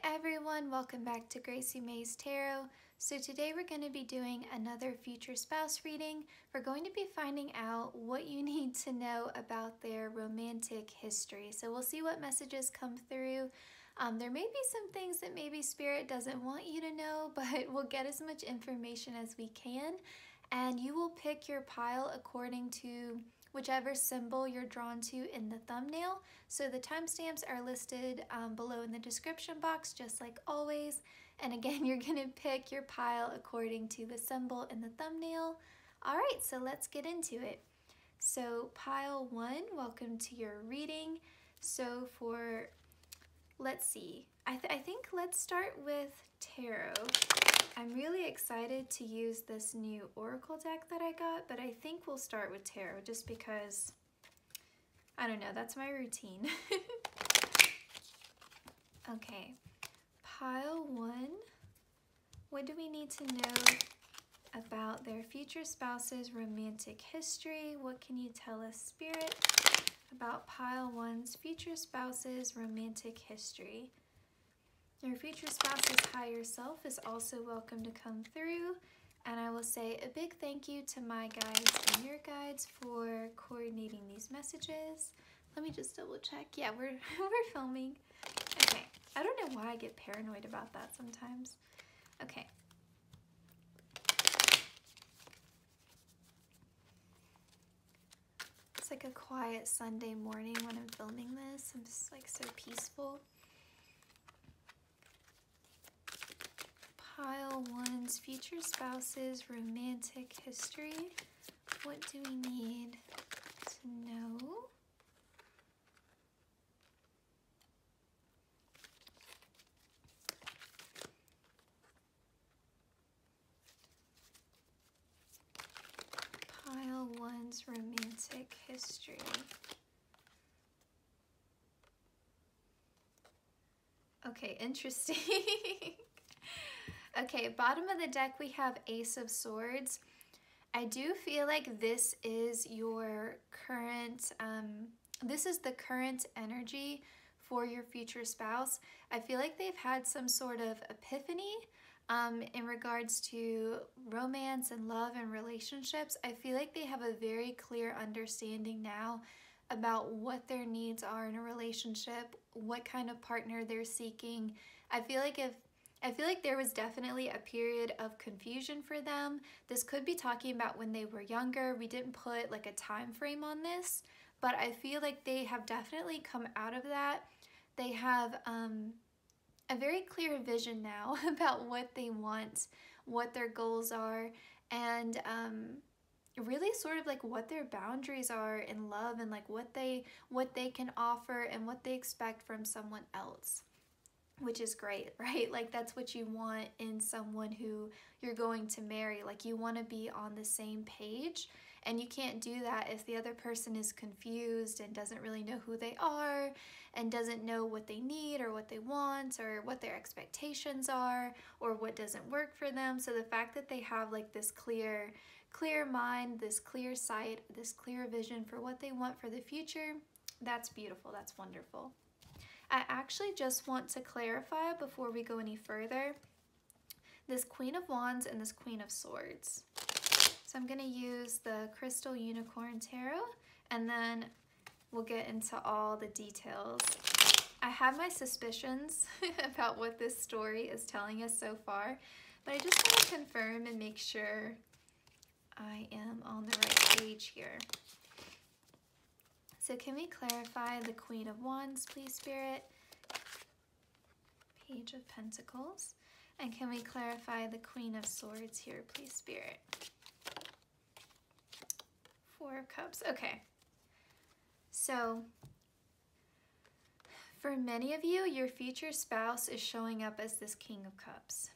everyone, welcome back to Gracie May's Tarot. So today we're going to be doing another future spouse reading. We're going to be finding out what you need to know about their romantic history. So we'll see what messages come through. There may be some things that maybe Spirit doesn't want you to know, but we'll get as much information as we can. And you will pick your pile according to whichever symbol you're drawn to in the thumbnail. So the timestamps are listed below in the description box, just like always. And again, you're gonna pick your pile according to the symbol in the thumbnail. All right, so let's get into it. So pile 1, welcome to your reading. So for, let's see, I think let's start with tarot. I'm really excited to use this new oracle deck that I got, but I think we'll start with tarot just because, I don't know, that's my routine. Okay, pile 1. What do we need to know about their future spouse's romantic history? What can you tell us, Spirit, about pile 1's future spouse's romantic history? Your future spouse's higher self is also welcome to come through, and I will say a big thank you to my guides and your guides for coordinating these messages. Let me just double check. Yeah, we're filming. Okay, I don't know why I get paranoid about that sometimes. Okay. It's like a quiet Sunday morning when I'm filming this. I'm just like so peaceful. Pile 1's future spouse's romantic history. What do we need to know? Pile 1's romantic history. Okay, interesting. Okay, bottom of the deck we have Ace of Swords. I do feel like this is your current, this is the current energy for your future spouse. I feel like they've had some sort of epiphany in regards to romance and love and relationships. I feel like they have a very clear understanding now about what their needs are in a relationship, what kind of partner they're seeking. I feel like there was definitely a period of confusion for them. This could be talking about when they were younger. We didn't put like a time frame on this, but I feel like they have definitely come out of that. They have a very clear vision now about what they want, what their goals are, and really sort of like what their boundaries are in love and like what they can offer and what they expect from someone else. Which is great, right? Like that's what you want in someone who you're going to marry. Like you want to be on the same page, and you can't do that if the other person is confused and doesn't really know who they are and doesn't know what they need or what they want or what their expectations are or what doesn't work for them. So the fact that they have like this clear mind, this clear sight, this clear vision for what they want for the future, that's beautiful, that's wonderful. I actually just want to clarify before we go any further, this Queen of Wands and this Queen of Swords. So I'm going to use the Crystal Unicorn Tarot, and then we'll get into all the details. I have my suspicions about what this story is telling us so far, but I just want to confirm and make sure I am on the right page here. So can we clarify the Queen of Wands, please, Spirit? Page of Pentacles. And can we clarify the Queen of Swords here, please, Spirit? Four of Cups. Okay. So for many of you, your future spouse is showing up as this King of Cups.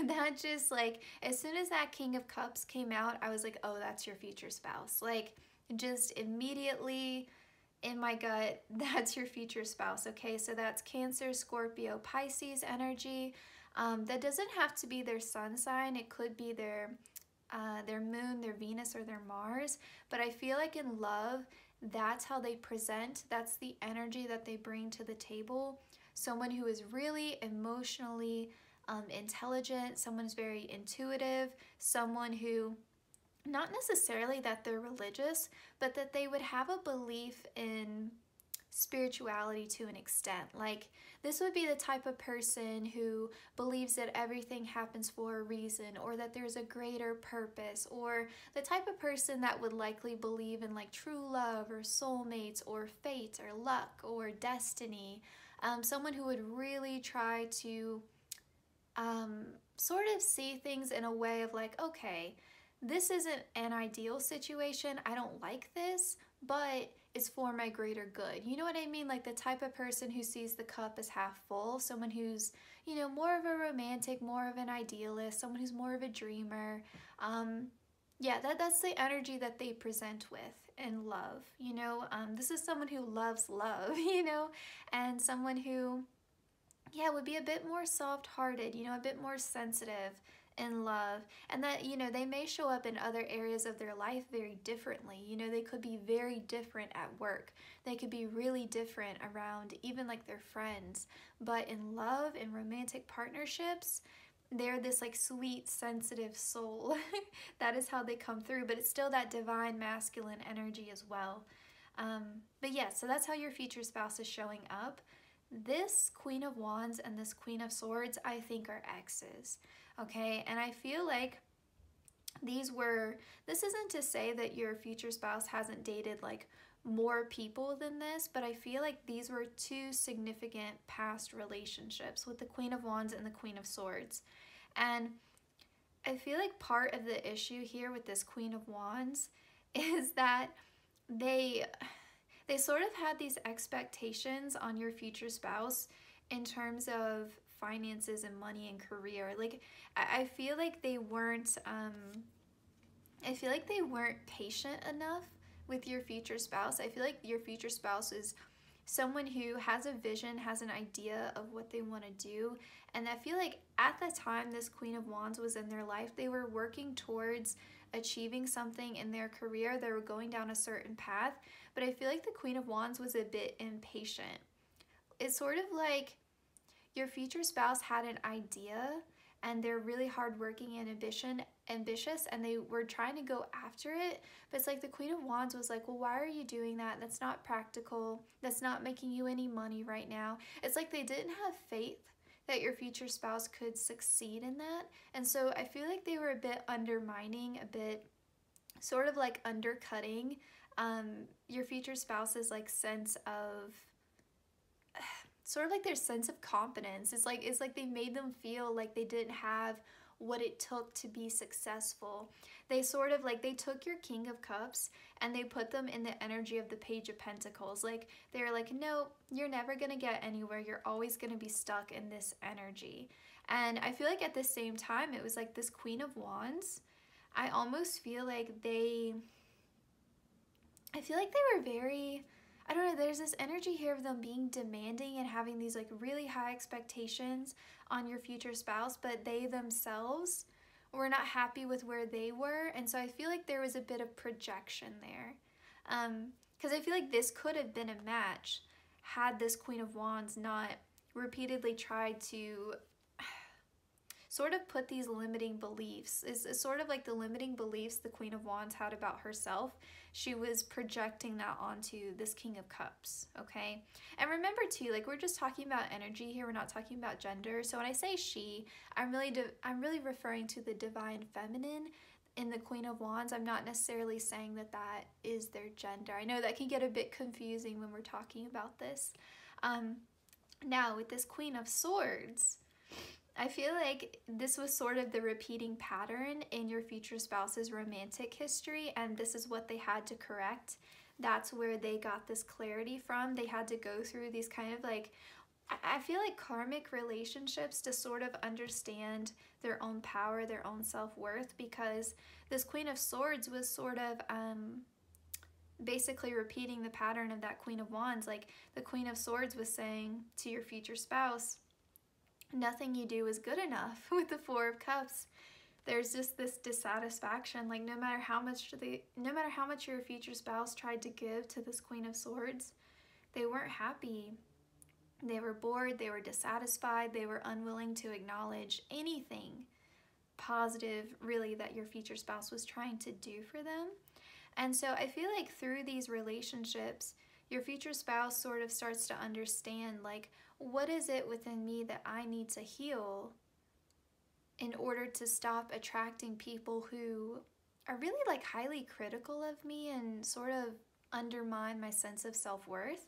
That just like, as soon as that King of Cups came out, I was like, oh, that's your future spouse. Like just immediately in my gut, that's your future spouse. Okay, so that's Cancer, Scorpio, Pisces energy. That doesn't have to be their sun sign. It could be their moon, their Venus, or their Mars. But I feel like in love, that's how they present. That's the energy that they bring to the table. someone who is really emotionally intelligent, someone who's very intuitive, someone who, not necessarily that they're religious, but that they would have a belief in spirituality to an extent. Like, this would be the type of person who believes that everything happens for a reason, or that there's a greater purpose, or the type of person that would likely believe in like true love or soulmates or fate or luck or destiny. Someone who would really try to sort of see things in a way of like, okay, this isn't an ideal situation, I don't like this, but it's for my greater good. You know what I mean? Like the type of person who sees the cup as half full, someone who's, you know, more of a romantic, more of an idealist, someone who's more of a dreamer. Yeah, that's the energy that they present with in love, you know? This is someone who loves love, you know? And someone who, yeah, would be a bit more soft-hearted, you know, a bit more sensitive in love. And that, you know, they may show up in other areas of their life very differently. You know, they could be very different at work. They could be really different around even like their friends. But in love and romantic partnerships, they're this like sweet, sensitive soul. That is how they come through, but it's still that divine masculine energy as well. But yeah, so that's how your future spouse is showing up. This Queen of Wands and this Queen of Swords, I think, are exes, okay? And I feel like this isn't to say that your future spouse hasn't dated like more people than this, but I feel like these were two significant past relationships with the Queen of Wands and the Queen of Swords. And I feel like part of the issue here with this Queen of Wands is that they sort of had these expectations on your future spouse in terms of finances and money and career. Like, I feel like they weren't, patient enough with your future spouse. I feel like your future spouse is someone who has a vision, has an idea of what they want to do. And I feel like at the time this Queen of Wands was in their life, they were working towards achieving something in their career. They were going down a certain path. But I feel like the Queen of Wands was a bit impatient. It's sort of like your future spouse had an idea and they're really hardworking and ambitious, and they were trying to go after it. But it's like the Queen of Wands was like, well, why are you doing that? That's not practical. That's not making you any money right now. It's like they didn't have faith that your future spouse could succeed in that. And so I feel like they were a bit undermining, a bit sort of like undercutting your future spouse's like sense of, sort of like their sense of confidence. It's like they made them feel like they didn't have what it took to be successful. They sort of like, they took your King of Cups and they put them in the energy of the Page of Pentacles. Like, they're like, no, you're never gonna get anywhere. You're always gonna be stuck in this energy. And I feel like at the same time, it was like this Queen of Wands, I almost feel like they were very, I don't know, there's this energy here of them being demanding and having these like really high expectations on your future spouse, but they themselves were not happy with where they were. And so I feel like there was a bit of projection there. Because I feel like this could have been a match had this Queen of Wands not repeatedly tried to sort of put these limiting beliefs. It's sort of like the limiting beliefs the Queen of Wands had about herself. She was projecting that onto this King of Cups, okay? And remember too, like, we're just talking about energy here. We're not talking about gender. So when I say she, I'm really referring to the divine feminine in the Queen of Wands. I'm not necessarily saying that that is their gender. I know that can get a bit confusing when we're talking about this. Now, with this Queen of Swords, I feel like this was sort of the repeating pattern in your future spouse's romantic history, and this is what they had to correct. That's where they got this clarity from. They had to go through these kind of like, I feel like karmic relationships to sort of understand their own power, their own self-worth, because this Queen of Swords was sort of basically repeating the pattern of that Queen of Wands. Like, the Queen of Swords was saying to your future spouse, nothing you do is good enough. With the Four of Cups, there's just this dissatisfaction. Like, no matter how much your future spouse tried to give to this Queen of Swords, they weren't happy. They were bored, they were dissatisfied, they were unwilling to acknowledge anything positive, really, that your future spouse was trying to do for them. And so I feel like through these relationships, your future spouse sort of starts to understand, like, what is it within me that I need to heal in order to stop attracting people who are really like highly critical of me and sort of undermine my sense of self-worth.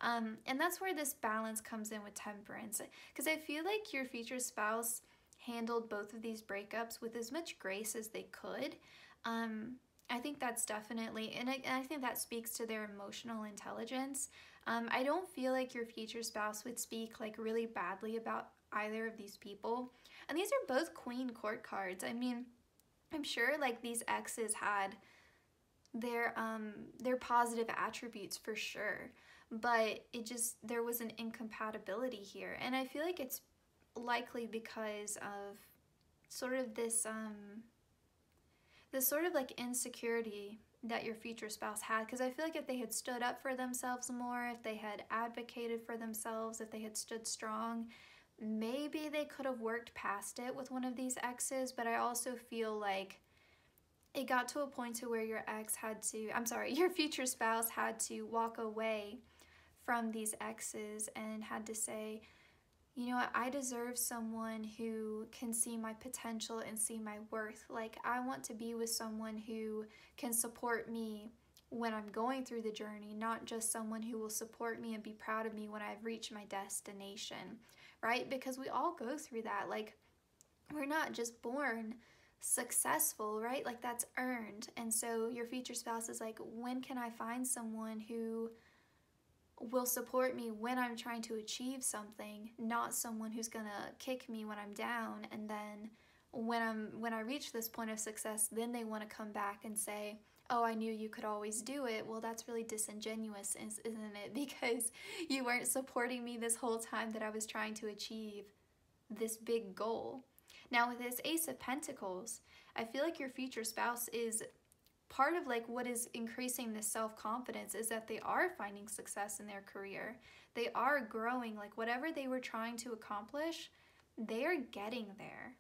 And that's where this balance comes in with temperance, because I feel like your future spouse handled both of these breakups with as much grace as they could. I think that's definitely, and I think that speaks to their emotional intelligence. I don't feel like your future spouse would speak like really badly about either of these people. And these are both Queen Court cards. I mean, I'm sure like these exes had their positive attributes for sure, but there was an incompatibility here. And I feel like it's likely because of sort of this sort of like insecurity that your future spouse had, because I feel like if they had stood up for themselves more, if they had advocated for themselves, if they had stood strong, maybe they could have worked past it with one of these exes. But I also feel like it got to a point to where your future spouse had to walk away from these exes and had to say, you know what, I deserve someone who can see my potential and see my worth. Like, I want to be with someone who can support me when I'm going through the journey, not just someone who will support me and be proud of me when I've reached my destination, right? Because we all go through that. Like, we're not just born successful, right? Like, that's earned. And so your future spouse is like, when can I find someone who will support me when I'm trying to achieve something, not someone who's gonna kick me when I'm down, and then when I reach this point of success, then they want to come back and say, oh, I knew you could always do it. Well, that's really disingenuous, isn't it? Because you weren't supporting me this whole time that I was trying to achieve this big goal. Now, with this Ace of Pentacles, I feel like your future spouse is part of like what is increasing this self-confidence is that they are finding success in their career. They are growing. Like, whatever they were trying to accomplish, they are getting there.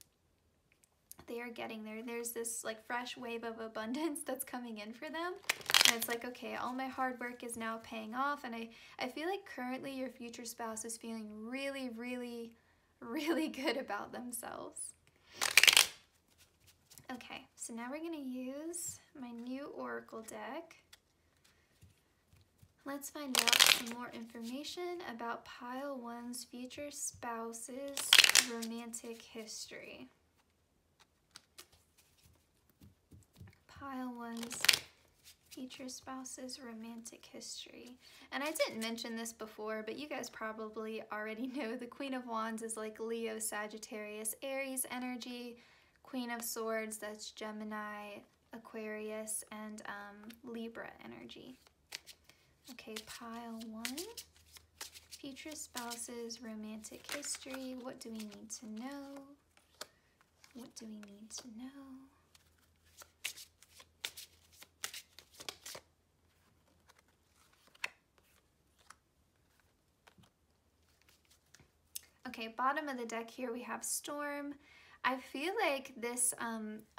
They are getting there. There's this like fresh wave of abundance that's coming in for them. And it's like, okay, all my hard work is now paying off. And I feel like currently your future spouse is feeling really, really, really good about themselves. Okay, so now we're going to use my new Oracle deck. Let's find out some more information about Pile 1's future spouse's romantic history. Pile 1's future spouse's romantic history. And I didn't mention this before, but you guys probably already know the Queen of Wands is like Leo, Sagittarius, Aries energy. Queen of Swords, that's Gemini, Aquarius, and Libra energy. Okay, Pile 1. Future spouse's romantic history. What do we need to know? What do we need to know? Okay, bottom of the deck here we have Storm. I feel like this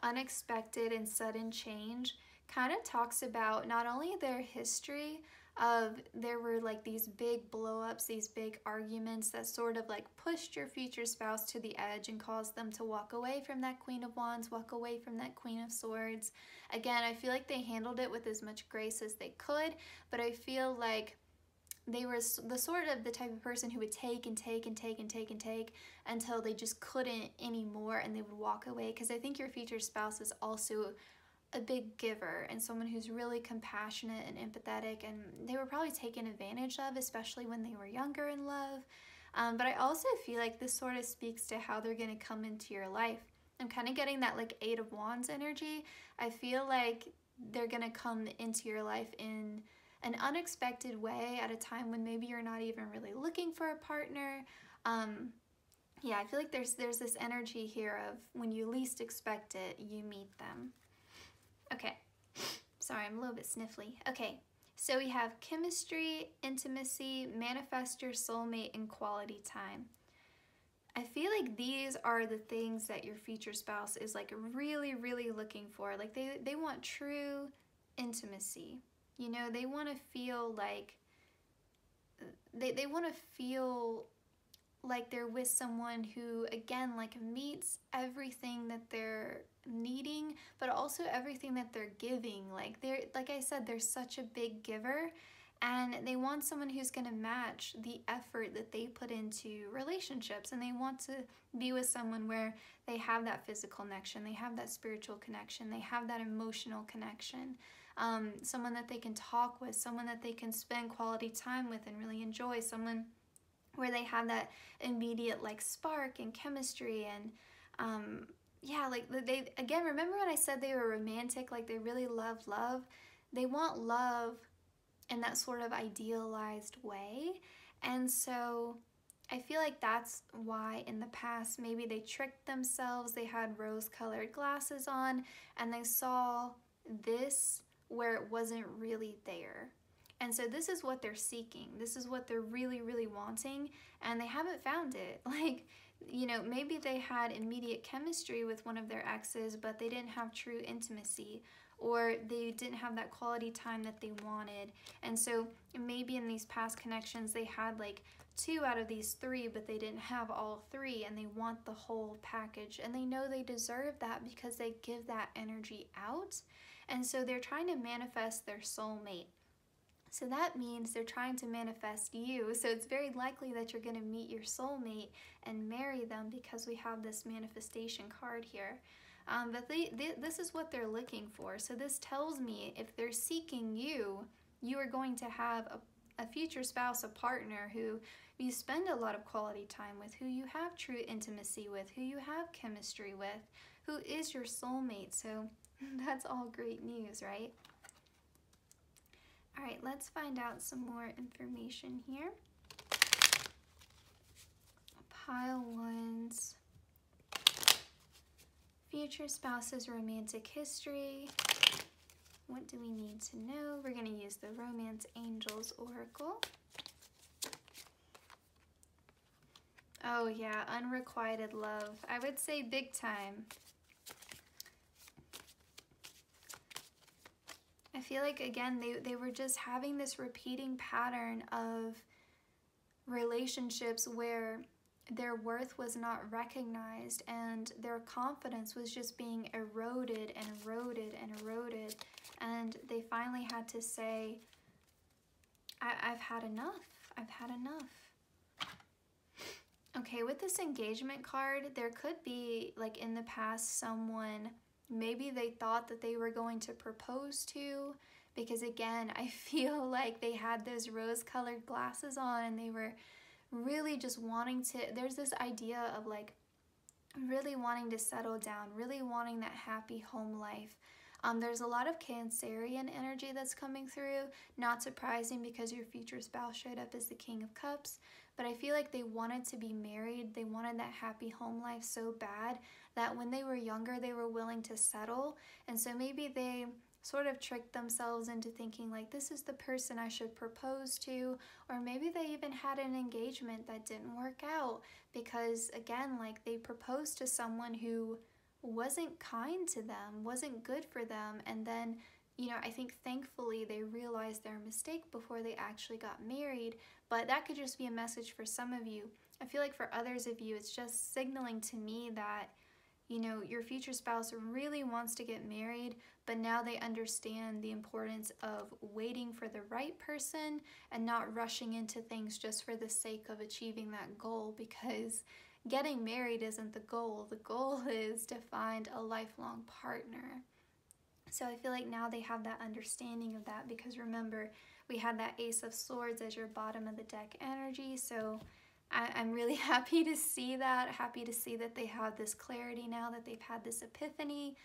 unexpected and sudden change kind of talks about not only their history of there were like these big blow-ups, these big arguments that sort of like pushed your future spouse to the edge and caused them to walk away from that Queen of Wands, walk away from that Queen of Swords. Again, I feel like they handled it with as much grace as they could, but I feel like they were the type of person who would take and take and take and take and take until they just couldn't anymore and they would walk away. Because I think your future spouse is also a big giver and someone who's really compassionate and empathetic, and they were probably taken advantage of, especially when they were younger in love. But I also feel like this sort of speaks to how they're going to come into your life. I'm kind of getting that like Eight of Wands energy. I feel like they're going to come into your life in an unexpected way at a time when maybe you're not even really looking for a partner. Yeah, I feel like there's this energy here of when you least expect it, you meet them. Okay, sorry, I'm a little bit sniffly. Okay, So we have chemistry, intimacy, manifest your soulmate, and quality time. I feel like these are the things that your future spouse is like really, really looking for. Like they want true intimacy. You know, they want to feel like they want to feel like they're with someone who, again, like meets everything that they're needing, but also everything that they're giving. Like they're, like I said, they're such a big giver, and they want someone who's going to match the effort that they put into relationships. And they want to be with someone where they have that physical connection, they have that spiritual connection, they have that emotional connection. Someone that they can talk with, someone that they can spend quality time with and really enjoy, someone where they have that immediate like spark and chemistry. And yeah, like they, again, remember when I said they were romantic, like they really love love? They want love in that sort of idealized way. And so I feel like that's why in the past maybe they tricked themselves, they had rose-colored glasses on, and they saw this where it wasn't really there. And so this is what they're seeking. This is what they're really, really wanting, and they haven't found it. Like, you know, maybe they had immediate chemistry with one of their exes, but they didn't have true intimacy, or they didn't have that quality time that they wanted. And so maybe in these past connections, they had like 2 out of these 3, but they didn't have all 3, and they want the whole package. And they know they deserve that because they give that energy out. And so they're trying to manifest their soulmate. So that means they're trying to manifest you. So it's very likely that you're going to meet your soulmate and marry them because we have this manifestation card here. But this is what they're looking for. So this tells me if they're seeking you, you are going to have a future spouse, a partner who you spend a lot of quality time with, who you have true intimacy with, who you have chemistry with, who is your soulmate. So that's all great news, right? All right, let's find out some more information here. Pile ones. Future spouse's romantic history. What do we need to know? We're going to use the Romance Angels Oracle. Oh yeah, unrequited love. I would say big time. I feel like, again, they were just having this repeating pattern of relationships where their worth was not recognized and their confidence was just being eroded and eroded and eroded. And they finally had to say, I've had enough. I've had enough. Okay, with this engagement card, there could be, like in the past, someone maybe they thought that they were going to propose to, because again, I feel like they had those rose-colored glasses on and they were really just wanting to, there's this idea of like really wanting to settle down, really wanting that happy home life. There's a lot of Cancerian energy that's coming through, not surprising because your future spouse showed up as the King of Cups, but I feel like they wanted to be married, they wanted that happy home life so bad that when they were younger, they were willing to settle. And so maybe they sort of tricked themselves into thinking like, this is the person I should propose to, or maybe they even had an engagement that didn't work out because, again, like they proposed to someone who wasn't kind to them, wasn't good for them, and then, you know, I think thankfully they realized their mistake before they actually got married. But that could just be a message for some of you. I feel like for others of you, it's just signaling to me that, you know, your future spouse really wants to get married, but now they understand the importance of waiting for the right person and not rushing into things just for the sake of achieving that goal, because getting married isn't the goal. The goal is to find a lifelong partner. So I feel like now they have that understanding of that, because remember, we had that Ace of Swords as your bottom of the deck energy. So I'm really happy to see that, they have this clarity now, that they've had this epiphany,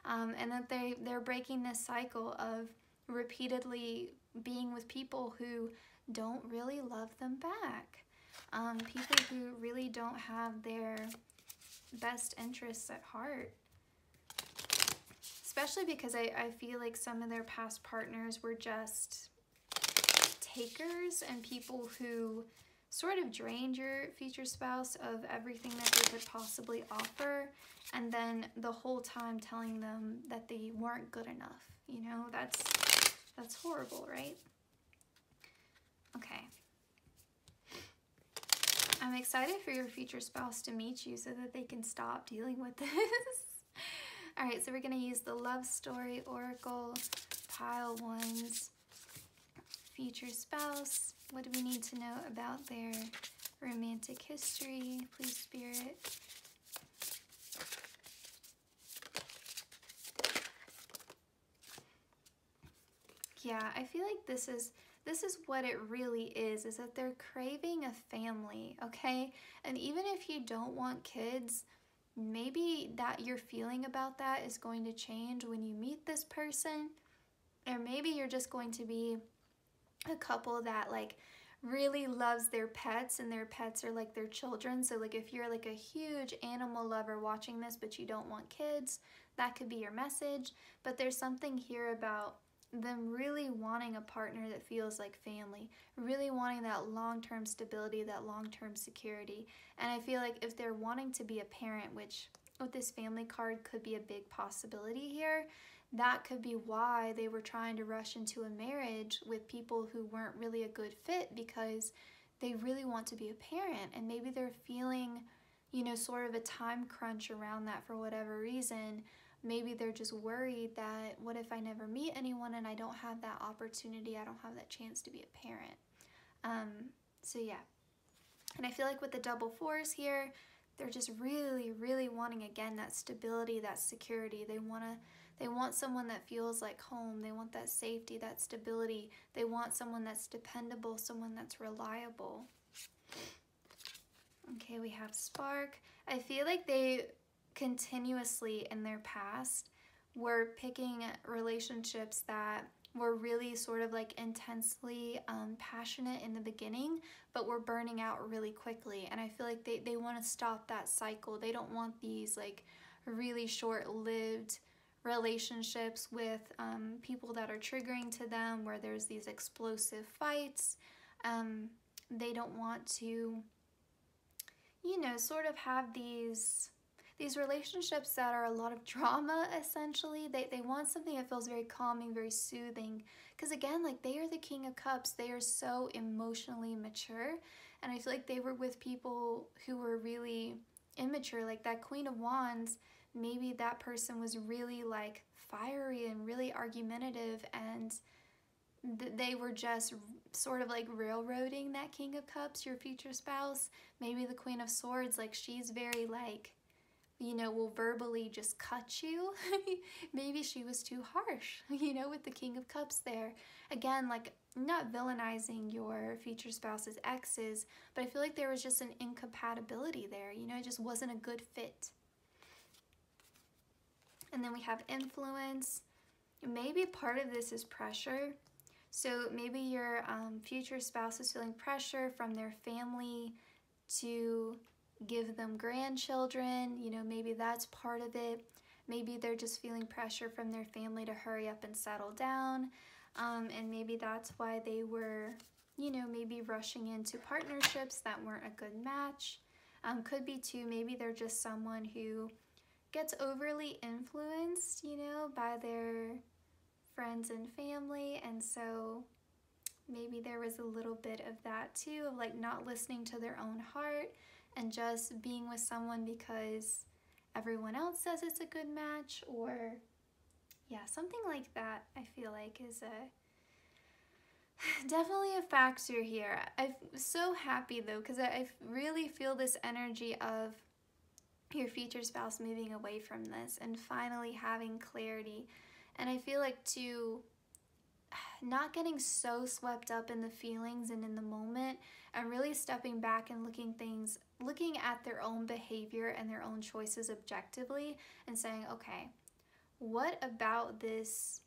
and that they're breaking this cycle of repeatedly being with people who don't really love them back, people who really don't have their best interests at heart. Especially because I feel like some of their past partners were just takers and people who sort of drained your future spouse of everything that they could possibly offer, and then the whole time telling them that they weren't good enough. You know, that's horrible, right? Okay. I'm excited for your future spouse to meet you so that they can stop dealing with this. All right, so we're going to use the Love Story Oracle, pile ones. Future spouse, what do we need to know about their romantic history? Please, Spirit. Yeah, I feel like this is what it really is that they're craving a family, okay? And even if you don't want kids, maybe that your feeling about that is going to change when you meet this person. Or maybe you're just going to be a couple that like really loves their pets, and their pets are like their children. So like if you're like a huge animal lover watching this but you don't want kids, that could be your message. But there's something here about them really wanting a partner that feels like family, really wanting that long-term stability, that long-term security. And I feel like if they're wanting to be a parent, which with this family card could be a big possibility here, that could be why they were trying to rush into a marriage with people who weren't really a good fit, because they really want to be a parent, and maybe they're feeling, you know, sort of a time crunch around that for whatever reason. Maybe they're just worried that what if I never meet anyone and I don't have that opportunity, I don't have that chance to be a parent. So yeah. And I feel like with the double fours here, they're just really, really wanting, again, that stability, that security. They want someone that feels like home. They want that safety, that stability. They want someone that's dependable, someone that's reliable. Okay, we have Spark. I feel like they continuously in their past were picking relationships that were really sort of like intensely passionate in the beginning, but were burning out really quickly. And I feel like they want to stop that cycle. They don't want these like really short-lived relationships with people that are triggering to them, where there's these explosive fights. They don't want to, you know, sort of have these relationships that are a lot of drama, essentially. They want something that feels very calming, very soothing. Because again, like, they are the King of Cups. They are so emotionally mature. And I feel like they were with people who were really immature. Like that Queen of Wands, maybe that person was really like fiery and really argumentative, and they were just sort of like railroading that King of Cups, your future spouse. Maybe the Queen of Swords, like, she's very like, you know, will verbally just cut you. Maybe she was too harsh, you know, with the King of Cups there. Again, like, not villainizing your future spouse's exes, but I feel like there was just an incompatibility there, you know, it just wasn't a good fit. And then we have influence. Maybe part of this is pressure. So maybe your future spouse is feeling pressure from their family to give them grandchildren. You know, maybe that's part of it. Maybe they're just feeling pressure from their family to hurry up and settle down. And maybe that's why they were, you know, maybe rushing into partnerships that weren't a good match. Could be too, maybe they're just someone who gets overly influenced, you know, by their friends and family, and so maybe there was a little bit of that too, of like not listening to their own heart and just being with someone because everyone else says it's a good match, or yeah, something like that. I feel like is definitely a factor here. I'm so happy though, because I really feel this energy of your future spouse moving away from this and finally having clarity. And I feel like too, not getting so swept up in the feelings and in the moment, and really stepping back and looking at their own behavior and their own choices objectively and saying, okay, what about this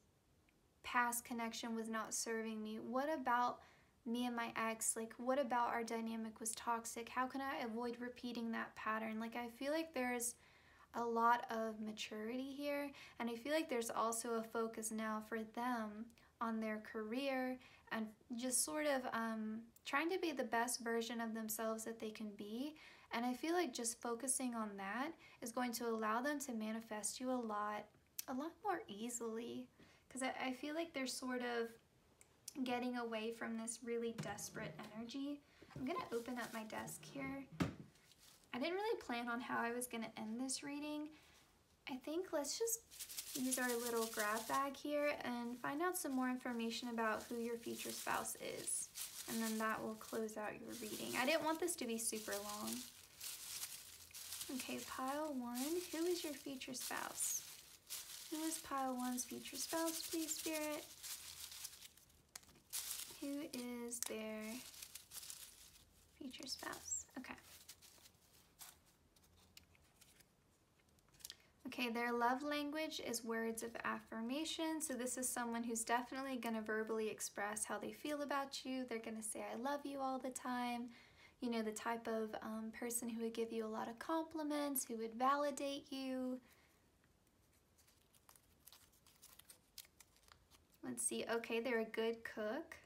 past connection was not serving me? What about me and my ex? Like, what about our dynamic was toxic? How can I avoid repeating that pattern? Like, I feel like there's a lot of maturity here, and I feel like there's also a focus now for them on their career, and just sort of trying to be the best version of themselves that they can be. And I feel like just focusing on that is going to allow them to manifest you a lot more easily. Because I feel like they're sort of getting away from this really desperate energy. I'm going to open up my desk here. I didn't really plan on how I was going to end this reading. I think let's just use our little grab bag here and find out some more information about who your future spouse is. And then that will close out your reading. I didn't want this to be super long. Okay, pile 1. Who is your future spouse? Who is pile 1's future spouse, please, Spirit? Who is their future spouse? Okay. Okay, their love language is words of affirmation. So this is someone who's definitely going to verbally express how they feel about you. They're going to say, I love you all the time. You know, the type of person who would give you a lot of compliments, who would validate you. Let's see. Okay, they're a good cook.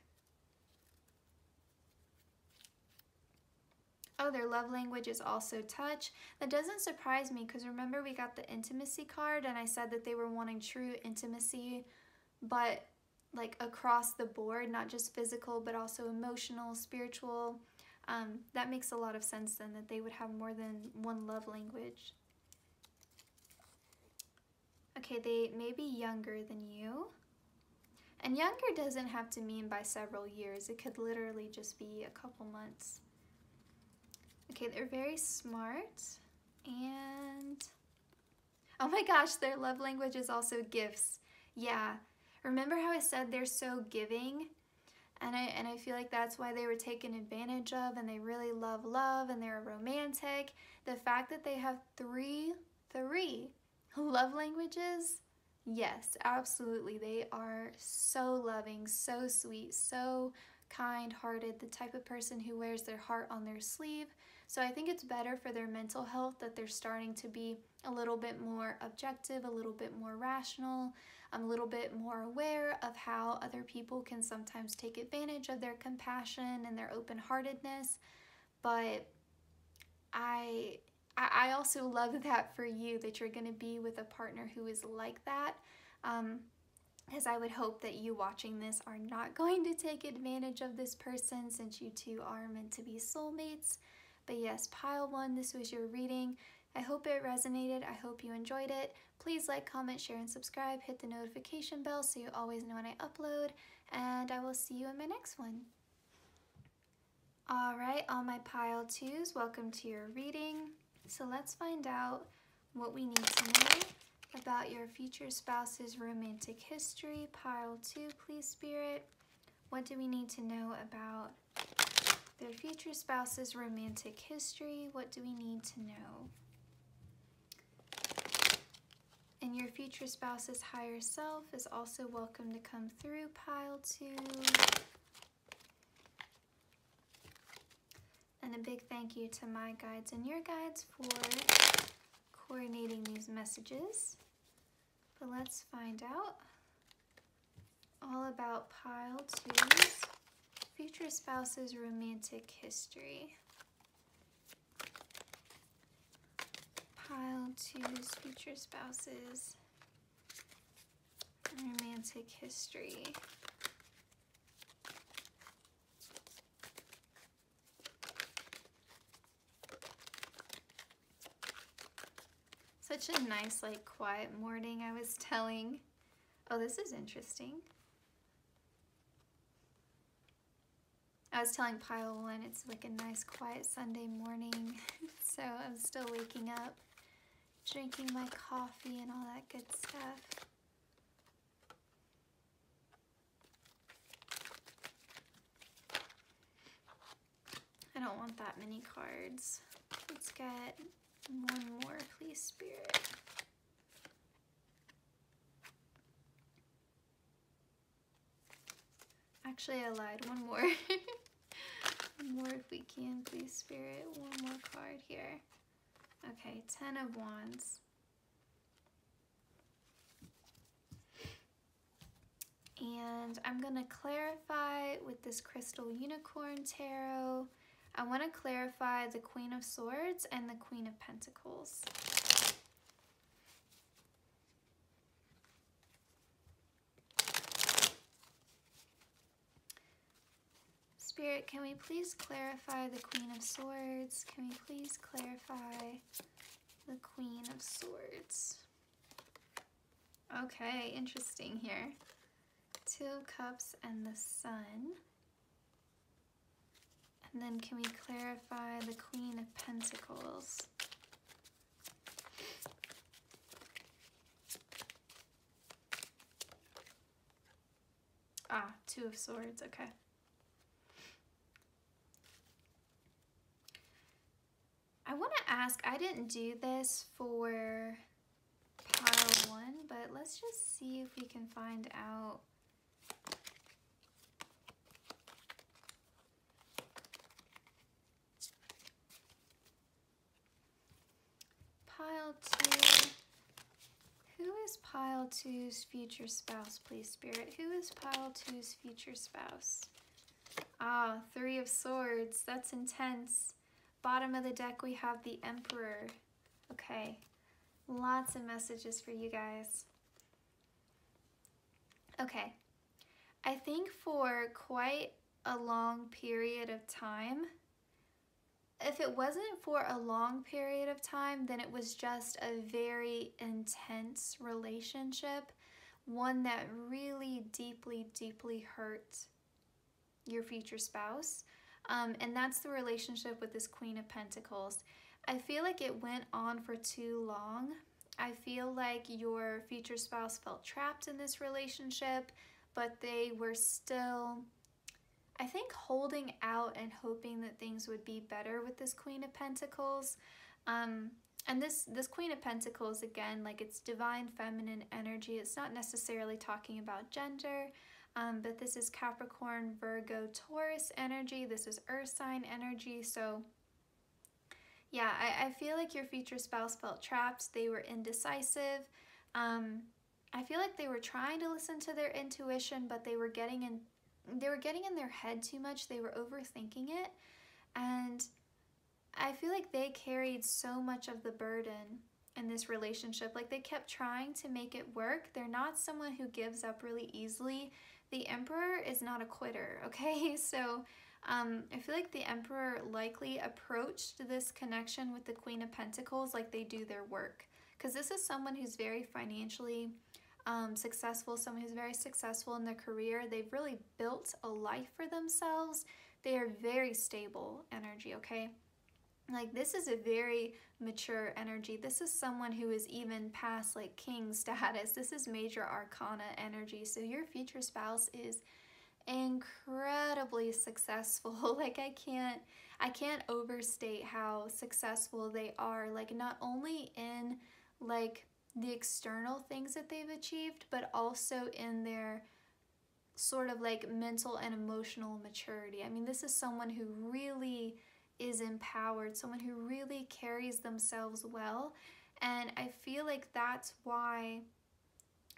Oh, their love language is also touch. That doesn't surprise me because remember we got the intimacy card and I said that they were wanting true intimacy, but like across the board, not just physical, but also emotional, spiritual. That makes a lot of sense then that they would have more than one love language. Okay, they may be younger than you. And younger doesn't have to mean by several years. It could literally just be a couple months. Okay, they're very smart, and oh my gosh, their love language is also gifts. Yeah, remember how I said they're so giving? And I feel like that's why they were taken advantage of, and they really love love, and they're romantic. The fact that they have three love languages, yes, absolutely. They are so loving, so sweet, so kind-hearted, the type of person who wears their heart on their sleeve. So I think it's better for their mental health that they're starting to be a little bit more objective, a little bit more rational, a little bit more aware of how other people can sometimes take advantage of their compassion and their open-heartedness. But I also love that for you, that you're going to be with a partner who is like that. As I would hope that you watching this are not going to take advantage of this person, since you two are meant to be soulmates. But yes, pile 1, this was your reading. I hope it resonated. I hope you enjoyed it. Please like, comment, share, and subscribe. Hit the notification bell so you always know when I upload. And I will see you in my next one. Alright, all my pile 2s, welcome to your reading. So let's find out what we need to know about your future spouse's romantic history. Pile 2, please, Spirit. What do we need to know about their future spouse's romantic history? What do we need to know? And your future spouse's higher self is also welcome to come through, pile 2. And a big thank you to my guides and your guides for coordinating these messages. But let's find out all about pile 2's future spouse's romantic history. Pile 2's future spouse's romantic history. Such a nice, like, quiet morning, I was telling. Oh, this is interesting. I was telling pile 1, it's like a nice, quiet Sunday morning. So I'm still waking up, drinking my coffee and all that good stuff. I don't want that many cards. Let's get one more, please, Spirit. Actually, I lied. One more. One more if we can, please, Spirit. One more card here. Okay, 10 of Wands. And I'm going to clarify with this Crystal Unicorn Tarot. I want to clarify the Queen of Swords and the Queen of Pentacles. Spirit, can we please clarify the Queen of Swords? Can we please clarify the Queen of Swords? Okay, interesting here. Two of Cups and the Sun. And then can we clarify the Queen of Pentacles? Ah, Two of Swords, okay. I want to ask, I didn't do this for pile 1, but let's just see if we can find out. Pile 2. Who is pile 2's future spouse, please, Spirit? Who is pile 2's future spouse? Ah, Three of Swords. That's intense. Bottom of the deck, we have the Emperor. Okay. Lots of messages for you guys. Okay. I think for quite a long period of time, if it wasn't for a long period of time, then it was just a very intense relationship, one that really deeply, deeply hurt your future spouse. And that's the relationship with this Queen of Pentacles. I feel like it went on for too long. I feel like your future spouse felt trapped in this relationship, but they were still, I think, holding out and hoping that things would be better with this Queen of Pentacles. And this Queen of Pentacles, again, like, it's divine feminine energy. It's not necessarily talking about gender, but this is Capricorn, Virgo, Taurus energy. This is Earth sign energy. So yeah, I feel like your future spouse felt trapped. They were indecisive. I feel like they were trying to listen to their intuition, but they were getting in their head too much. They were overthinking it. And I feel like they carried so much of the burden in this relationship. Like, they kept trying to make it work. They're not someone who gives up really easily. The Emperor is not a quitter, okay? So I feel like the Emperor likely approached this connection with the Queen of Pentacles like they do their work. Because this is someone who's very financially successful, someone who's very successful in their career. They've really built a life for themselves. They are very stable energy, okay? Like, this is a very mature energy. This is someone who is even past, like, king status. This is major arcana energy. So your future spouse is incredibly successful. Like, I can't overstate how successful they are. Like, not only in, like, the external things that they've achieved, but also in their sort of, like, mental and emotional maturity. I mean, this is someone who really is empowered, someone who really carries themselves well. And I feel like that's why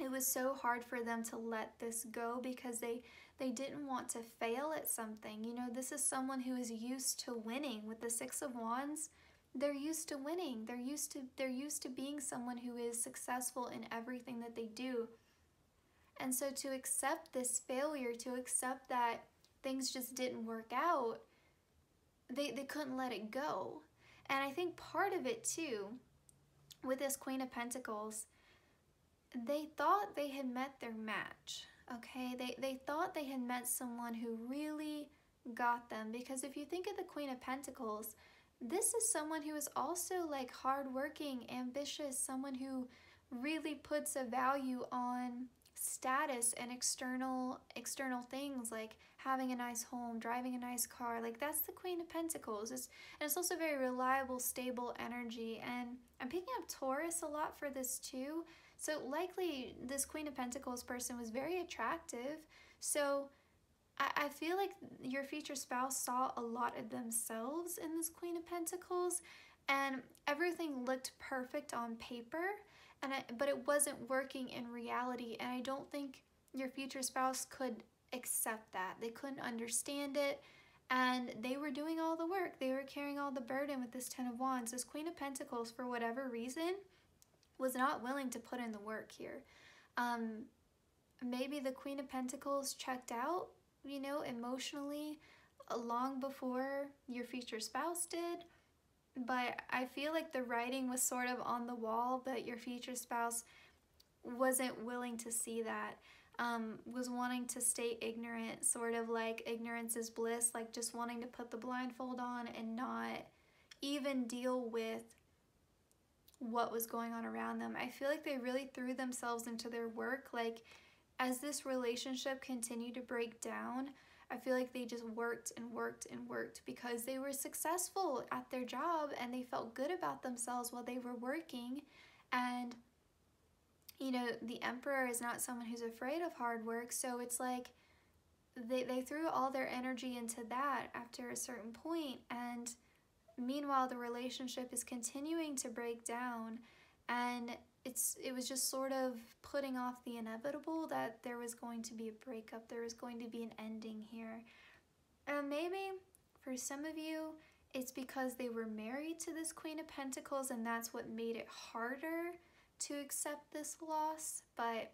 it was so hard for them to let this go, because they didn't want to fail at something. You know, this is someone who is used to winning. With the Six of Wands, they're used to winning. They're used to being someone who is successful in everything that they do. And so to accept this failure, to accept that things just didn't work out, they couldn't let it go. And I think part of it too, with this Queen of Pentacles, they thought they had met their match, okay? They thought they had met someone who really got them. Because if you think of the Queen of Pentacles, this is someone who is also, like, hardworking, ambitious, someone who really puts a value on status and external things, like having a nice home, driving a nice car. Like, that's the Queen of Pentacles. And it's also very reliable, stable energy. And I'm picking up Taurus a lot for this too. So likely this Queen of Pentacles person was very attractive. So I feel like your future spouse saw a lot of themselves in this Queen of Pentacles, and everything looked perfect on paper, but it wasn't working in reality. And I don't think your future spouse could accept that. They couldn't understand it, and they were doing all the work. They were carrying all the burden with this Ten of Wands. This Queen of Pentacles, for whatever reason, was not willing to put in the work here. Maybe the Queen of Pentacles checked out, you know, emotionally long before your future spouse did. But I feel like the writing was sort of on the wall, but your future spouse wasn't willing to see that. Was wanting to stay ignorant, sort of like ignorance is bliss, like just wanting to put the blindfold on and not even deal with what was going on around them. I feel like they really threw themselves into their work. Like, as this relationship continued to break down, I feel like they just worked and worked and worked because they were successful at their job and they felt good about themselves while they were working. And, you know, the Emperor is not someone who's afraid of hard work, so it's like they threw all their energy into that after a certain point, and meanwhile the relationship is continuing to break down, and it was just sort of putting off the inevitable that there was going to be a breakup, there was going to be an ending here. And maybe for some of you it's because they were married to this Queen of Pentacles and that's what made it harder to accept this loss. But,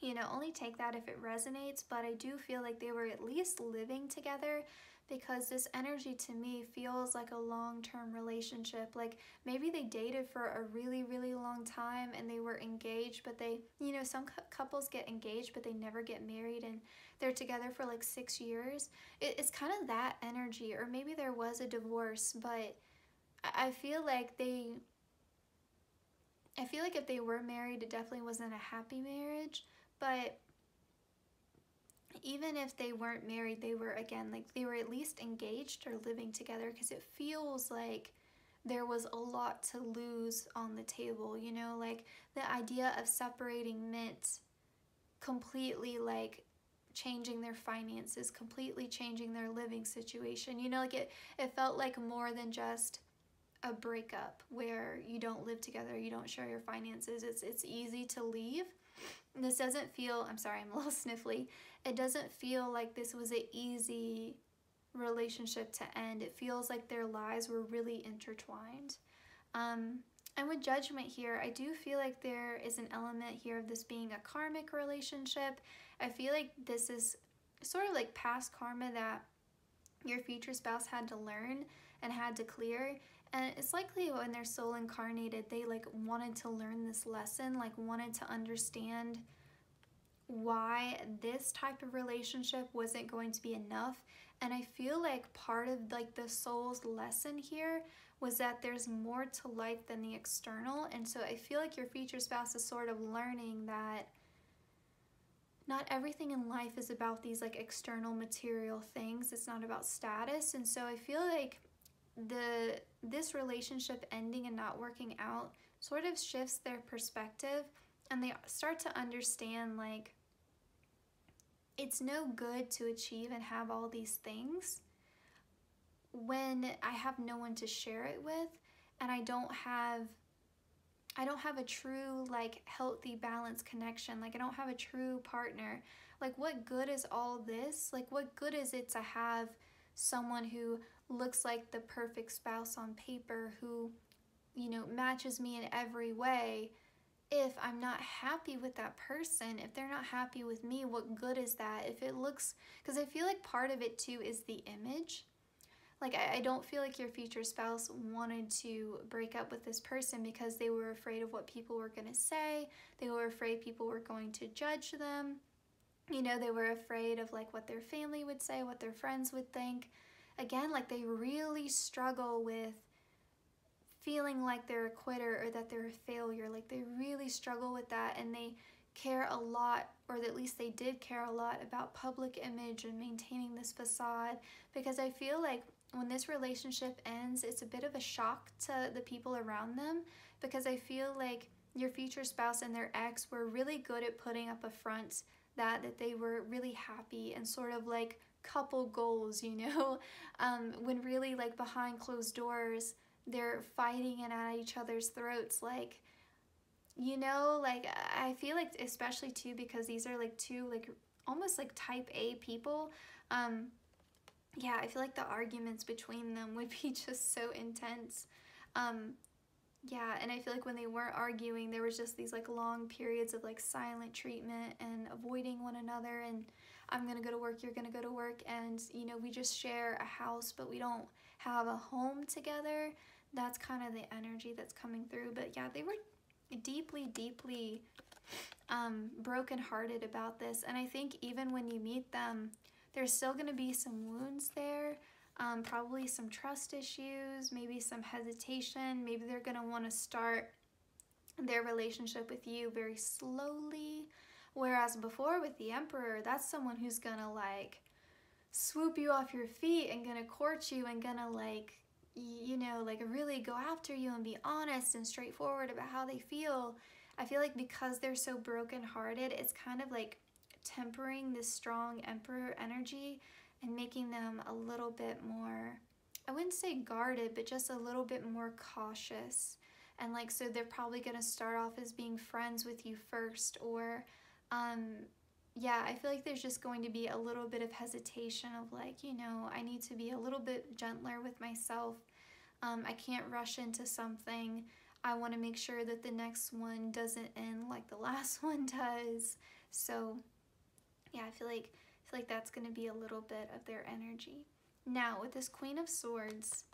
you know, only take that if it resonates. But I do feel like they were at least living together, because this energy to me feels like a long-term relationship. Like, maybe they dated for a really, really long time and they were engaged, but they, you know, some couples get engaged but they never get married and they're together for like 6 years. It's kind of that energy. Or maybe there was a divorce, but I feel like if they were married, it definitely wasn't a happy marriage. But even if they weren't married, they were, again, like, they were at least engaged or living together, because it feels like there was a lot to lose on the table, you know? Like, the idea of separating meant completely, like, changing their finances, completely changing their living situation, you know? Like, it felt like more than just a breakup where you don't live together, you don't share your finances. It's easy to leave. This doesn't feel, I'm sorry, I'm a little sniffly. It doesn't feel like this was an easy relationship to end. It feels like their lives were really intertwined. And with Judgment here, I do feel like there is an element here of this being a karmic relationship. I feel like this is sort of like past karma that your future spouse had to learn and had to clear. And it's likely when their soul incarnated, they like wanted to learn this lesson, like wanted to understand why this type of relationship wasn't going to be enough. And I feel like part of like the soul's lesson here was that there's more to life than the external. And so I feel like your future spouse is sort of learning that not everything in life is about these like external material things. It's not about status. And so I feel like this relationship ending and not working out sort of shifts their perspective, and they start to understand like it's no good to achieve and have all these things when I have no one to share it with, and I don't have a true like healthy balanced connection. Like, I don't have a true partner. Like, what good is all this? Like, what good is it to have someone who looks like the perfect spouse on paper, who, you know, matches me in every way, if I'm not happy with that person? If they're not happy with me, what good is that? If it looks, because I feel like part of it too is the image. Like, I don't feel like your future spouse wanted to break up with this person because they were afraid of what people were going to say. They were afraid people were going to judge them. You know, they were afraid of like what their family would say, what their friends would think. Again, like, they really struggle with feeling like they're a quitter or that they're a failure. Like, they really struggle with that, and they care a lot, or at least they did care a lot, about public image and maintaining this facade. Because I feel like when this relationship ends, it's a bit of a shock to the people around them, because I feel like your future spouse and their ex were really good at putting up a front that they were really happy and sort of like couple goals, you know, when really like behind closed doors they're fighting and at each other's throats. Like, you know, like I feel like, especially too, because these are like two like almost like type A people, yeah, I feel like the arguments between them would be just so intense. um yeah, and I feel like when they weren't arguing, there was just these like long periods of like silent treatment and avoiding one another, and I'm gonna go to work, you're gonna go to work, and you know, we just share a house but we don't have a home together. That's kind of the energy that's coming through. But yeah, they were deeply brokenhearted about this, and I think even when you meet them, there's still going to be some wounds there, probably some trust issues, maybe some hesitation. Maybe they're going to want to start their relationship with you very slowly, whereas before with the Emperor, that's someone who's going to like swoop you off your feet and gonna court you and gonna like, you know, like really go after you and be honest and straightforward about how they feel. I feel like because they're so brokenhearted, it's kind of like tempering this strong Emperor energy and making them a little bit more, I wouldn't say guarded, but just a little bit more cautious. And like, so they're probably gonna start off as being friends with you first, or um yeah, I feel like there's just going to be a little bit of hesitation of like, you know, I need to be a little bit gentler with myself. I can't rush into something. I want to make sure that the next one doesn't end like the last one does. So yeah, I feel like that's going to be a little bit of their energy. Now with this Queen of Swords,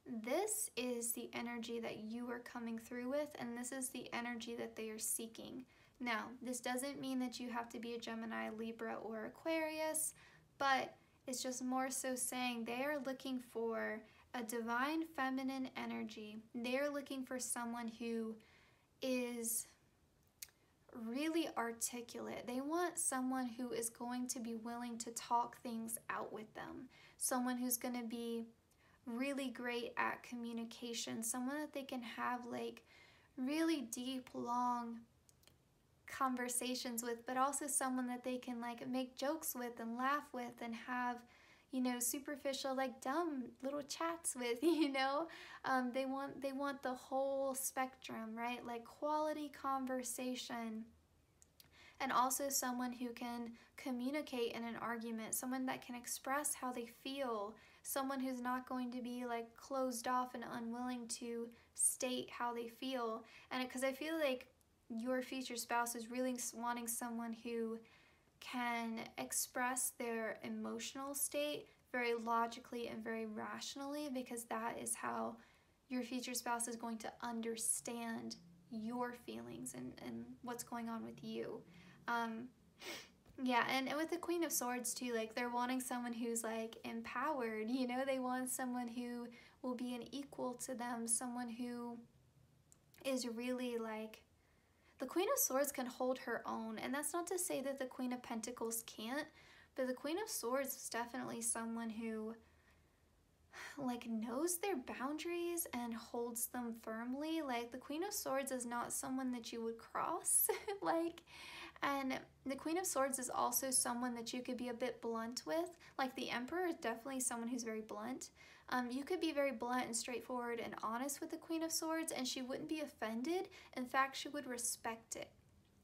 this is the energy that you are coming through with, and this is the energy that they are seeking. Now, this doesn't mean that you have to be a Gemini, Libra, or Aquarius, but it's just more so saying they are looking for a divine feminine energy. They're looking for someone who is really articulate. They want someone who is going to be willing to talk things out with them, someone who's going to be really great at communication, someone that they can have like really deep, long conversations with, but also someone that they can like make jokes with and laugh with and have, you know, superficial like dumb little chats with, you know. They want the whole spectrum, right? Like quality conversation, and also someone who can communicate in an argument, someone that can express how they feel, someone who's not going to be like closed off and unwilling to state how they feel. And because I feel like your future spouse is really wanting someone who can express their emotional state very logically and very rationally, because that is how your future spouse is going to understand your feelings and what's going on with you. Yeah, and with the Queen of Swords too, like they're wanting someone who's like empowered, you know, they want someone who will be an equal to them, someone who is really like, the Queen of Swords can hold her own, and that's not to say that the Queen of Pentacles can't, but the Queen of Swords is definitely someone who like knows their boundaries and holds them firmly. Like the Queen of Swords is not someone that you would cross like, and the Queen of Swords is also someone that you could be a bit blunt with. Like the Emperor is definitely someone who's very blunt. You could be very blunt and straightforward and honest with the Queen of Swords, and she wouldn't be offended. In fact, she would respect it.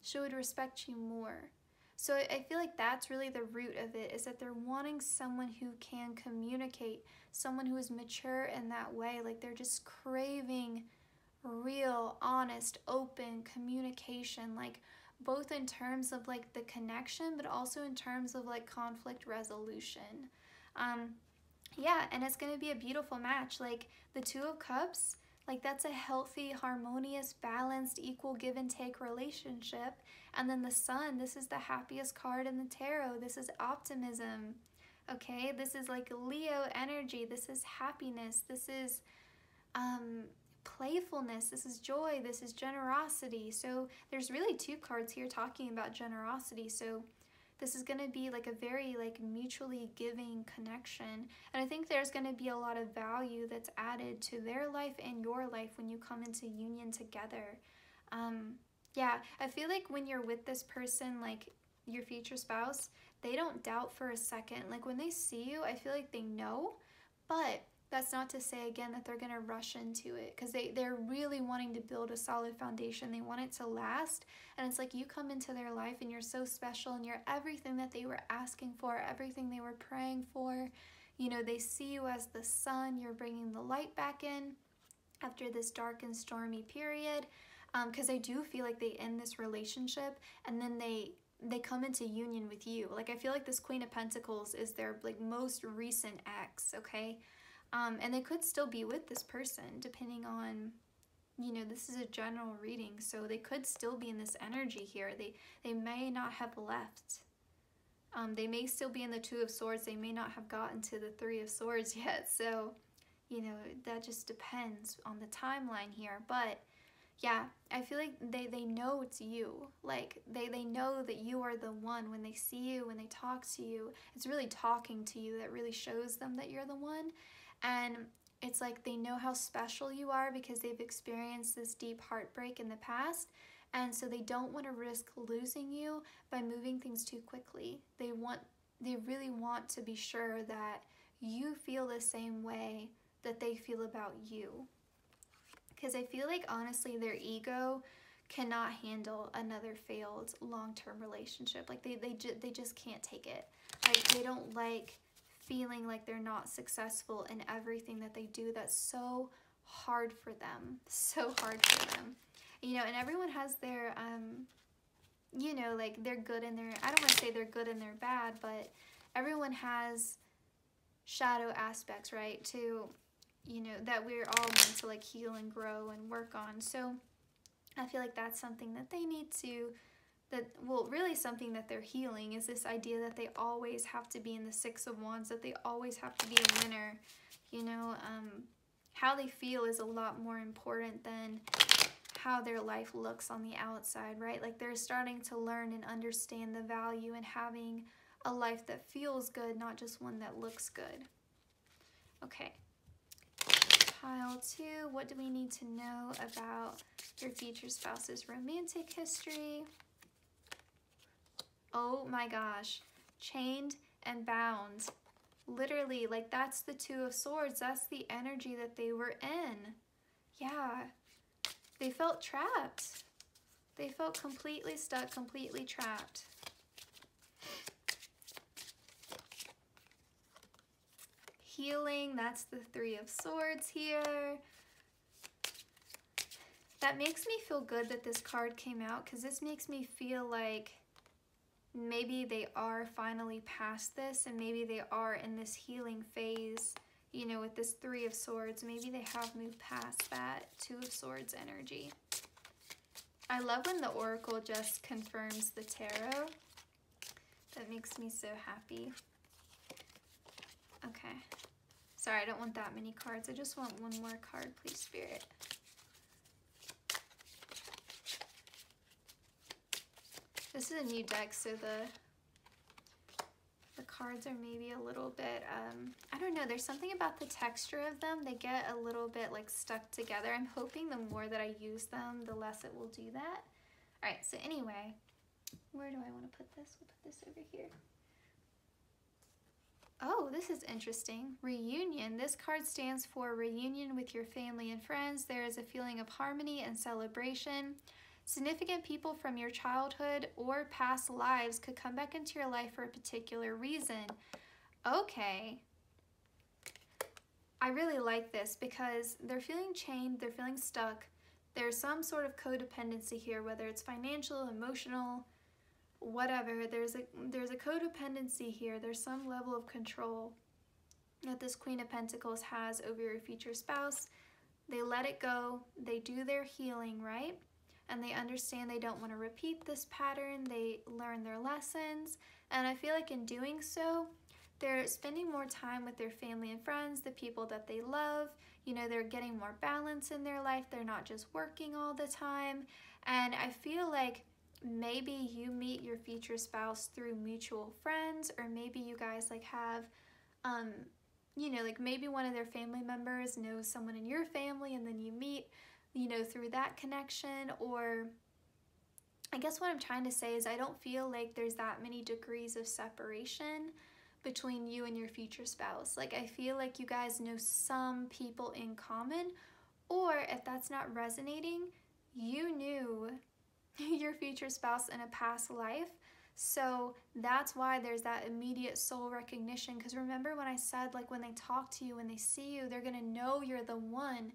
She would respect you more. So I feel like that's really the root of it, is that they're wanting someone who can communicate, someone who is mature in that way. Like they're just craving real, honest, open communication, like both in terms of like the connection, but also in terms of like conflict resolution. Yeah, and it's going to be a beautiful match. Like the Two of Cups, like that's a healthy, harmonious, balanced, equal give and take relationship. And then the Sun, this is the happiest card in the tarot. This is optimism. Okay, this is like Leo energy. This is happiness. This is playfulness. This is joy. This is generosity. So there's really two cards here talking about generosity. So this is going to be like a very like mutually giving connection. And I think there's going to be a lot of value that's added to their life and your life when you come into union together. Yeah, I feel like when you're with this person, like your future spouse, they don't doubt for a second. Like when they see you, I feel like they know, but That's not to say, again, that they're going to rush into it, because they're really wanting to build a solid foundation. They want it to last. And it's like you come into their life and you're so special and you're everything that they were asking for, everything they were praying for. You know, they see you as the sun. You're bringing the light back in after this dark and stormy period. Because I do feel like they end this relationship and then they come into union with you. Like, I feel like this Queen of Pentacles is their like most recent ex, okay? And they could still be with this person, depending on, you know, this is a general reading, so they could still be in this energy here. They may not have left. They may still be in the Two of Swords. They may not have gotten to the Three of Swords yet. So, you know, that just depends on the timeline here. But yeah, I feel like they know it's you. Like, they know that you are the one. When they see you, when they talk to you, it's really talking to you that really shows them that you're the one. And it's like they know how special you are because they've experienced this deep heartbreak in the past. And so they don't want to risk losing you by moving things too quickly. They really want to be sure that you feel the same way that they feel about you. Because I feel like, honestly, their ego cannot handle another failed long-term relationship. Like, they just can't take it. Like, they don't like feeling like they're not successful in everything that they do. That's so hard for them. So hard for them. You know, and everyone has their, you know, like their good and their, I don't want to say they're good and they're bad, but everyone has shadow aspects, right, to, you know, that we're all meant to like heal and grow and work on. So I feel like that's something that they need to, well, really something that they're healing is this idea that they always have to be in the Six of Wands, that they always have to be a winner. You know, how they feel is a lot more important than how their life looks on the outside, right? Like, they're starting to learn and understand the value in having a life that feels good, not just one that looks good. Okay. Pile 2, what do we need to know about your future spouse's romantic history? Oh my gosh, chained and bound. Literally, like, that's the Two of Swords. That's the energy that they were in. Yeah, they felt trapped. They felt completely stuck, completely trapped. Healing, that's the Three of Swords here. That makes me feel good that this card came out, because this makes me feel like maybe they are finally past this, and maybe they are in this healing phase, you know, with this Three of Swords. Maybe they have moved past that Two of Swords energy. I love when the Oracle just confirms the tarot. That makes me so happy. Okay. Sorry, I don't want that many cards. I just want one more card, please, Spirit. This is a new deck, so the cards are maybe a little bit, I don't know, there's something about the texture of them. They get a little bit like stuck together. I'm hoping the more that I use them, the less it will do that. All right, so anyway, where do I want to put this? We'll put this over here. Oh, this is interesting. Reunion. This card stands for reunion with your family and friends. There is a feeling of harmony and celebration. Significant people from your childhood or past lives could come back into your life for a particular reason. Okay. I really like this because they're feeling chained, they're feeling stuck. There's some sort of codependency here, whether it's financial, emotional, whatever. There's a codependency here. There's some level of control that this Queen of Pentacles has over your future spouse. They let it go. They do their healing, right? And they understand they don't want to repeat this pattern. They learn their lessons. And I feel like in doing so, they're spending more time with their family and friends, the people that they love. You know, they're getting more balance in their life. They're not just working all the time. And I feel like maybe you meet your future spouse through mutual friends, or maybe you guys like have, you know, like maybe one of their family members knows someone in your family and then you meet, you know, through that connection. Or I guess what I'm trying to say is I don't feel like there's that many degrees of separation between you and your future spouse. Like, I feel like you guys know some people in common, or if that's not resonating, you knew your future spouse in a past life. So that's why there's that immediate soul recognition. Because remember when I said, like, when they talk to you, when they see you, they're going to know you're the one.